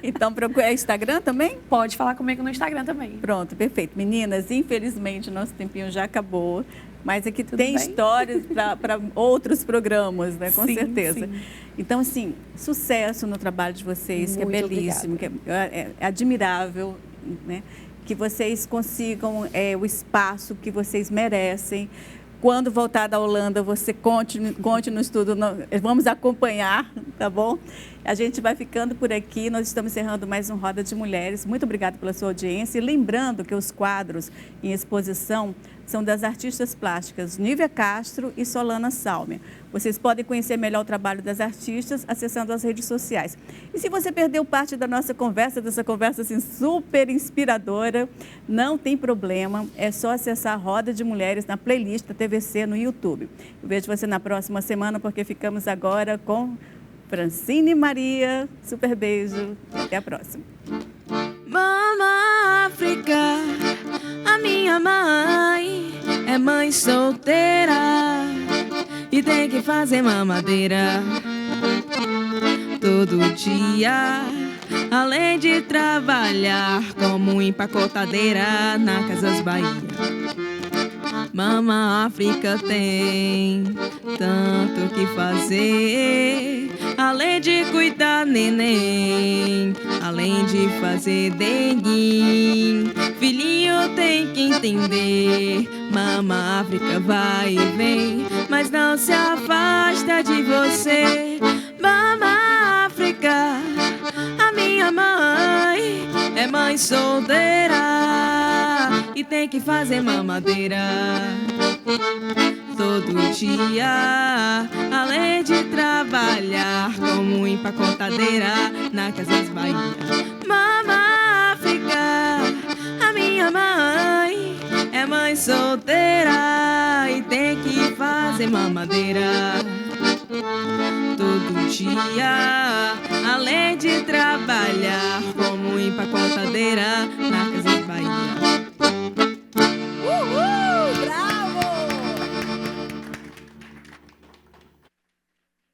Então, procura Instagram também? Pode falar comigo no Instagram também. Pronto, perfeito. Meninas, infelizmente, nosso tempinho já acabou, mas aqui Tudo tem bem? histórias para outros programas, né? Com Sim, certeza. sim. Então, assim, sucesso no trabalho de vocês, que é Muito belíssimo, que é admirável, né? Que vocês consigam o espaço que vocês merecem. Quando voltar da Holanda, você conte no estudo, vamos acompanhar Tá bom? A gente vai ficando por aqui, nós estamos encerrando mais um Roda de Mulheres. Muito obrigada pela sua audiência e lembrando que os quadros em exposição são das artistas plásticas Nívia Castro e Solana Salmer. Vocês podem conhecer melhor o trabalho das artistas acessando as redes sociais. E se você perdeu parte da nossa conversa, dessa conversa assim, super inspiradora, não tem problema, é só acessar a Roda de Mulheres na playlist da TVC no YouTube. Eu vejo você na próxima semana, porque ficamos agora com Francine Maria. Super beijo, até a próxima. Mama África, a minha mãe é mãe solteira e tem que fazer mamadeira todo dia, além de trabalhar como empacotadeira na Casas Bahia. Mama África tem tanto que fazer, além de cuidar neném, além de fazer dengue. Filhinho tem que entender, Mama África vai e vem, mas não se afasta de você. Mama África, a minha mãe é mãe solteira e tem que fazer mamadeira todo dia, além de trabalhar como empacotadeira na Casas Bahia. Mama África, a minha mãe é mãe solteira e tem que fazer mamadeira todo dia, além de trabalhar como empacotadeira na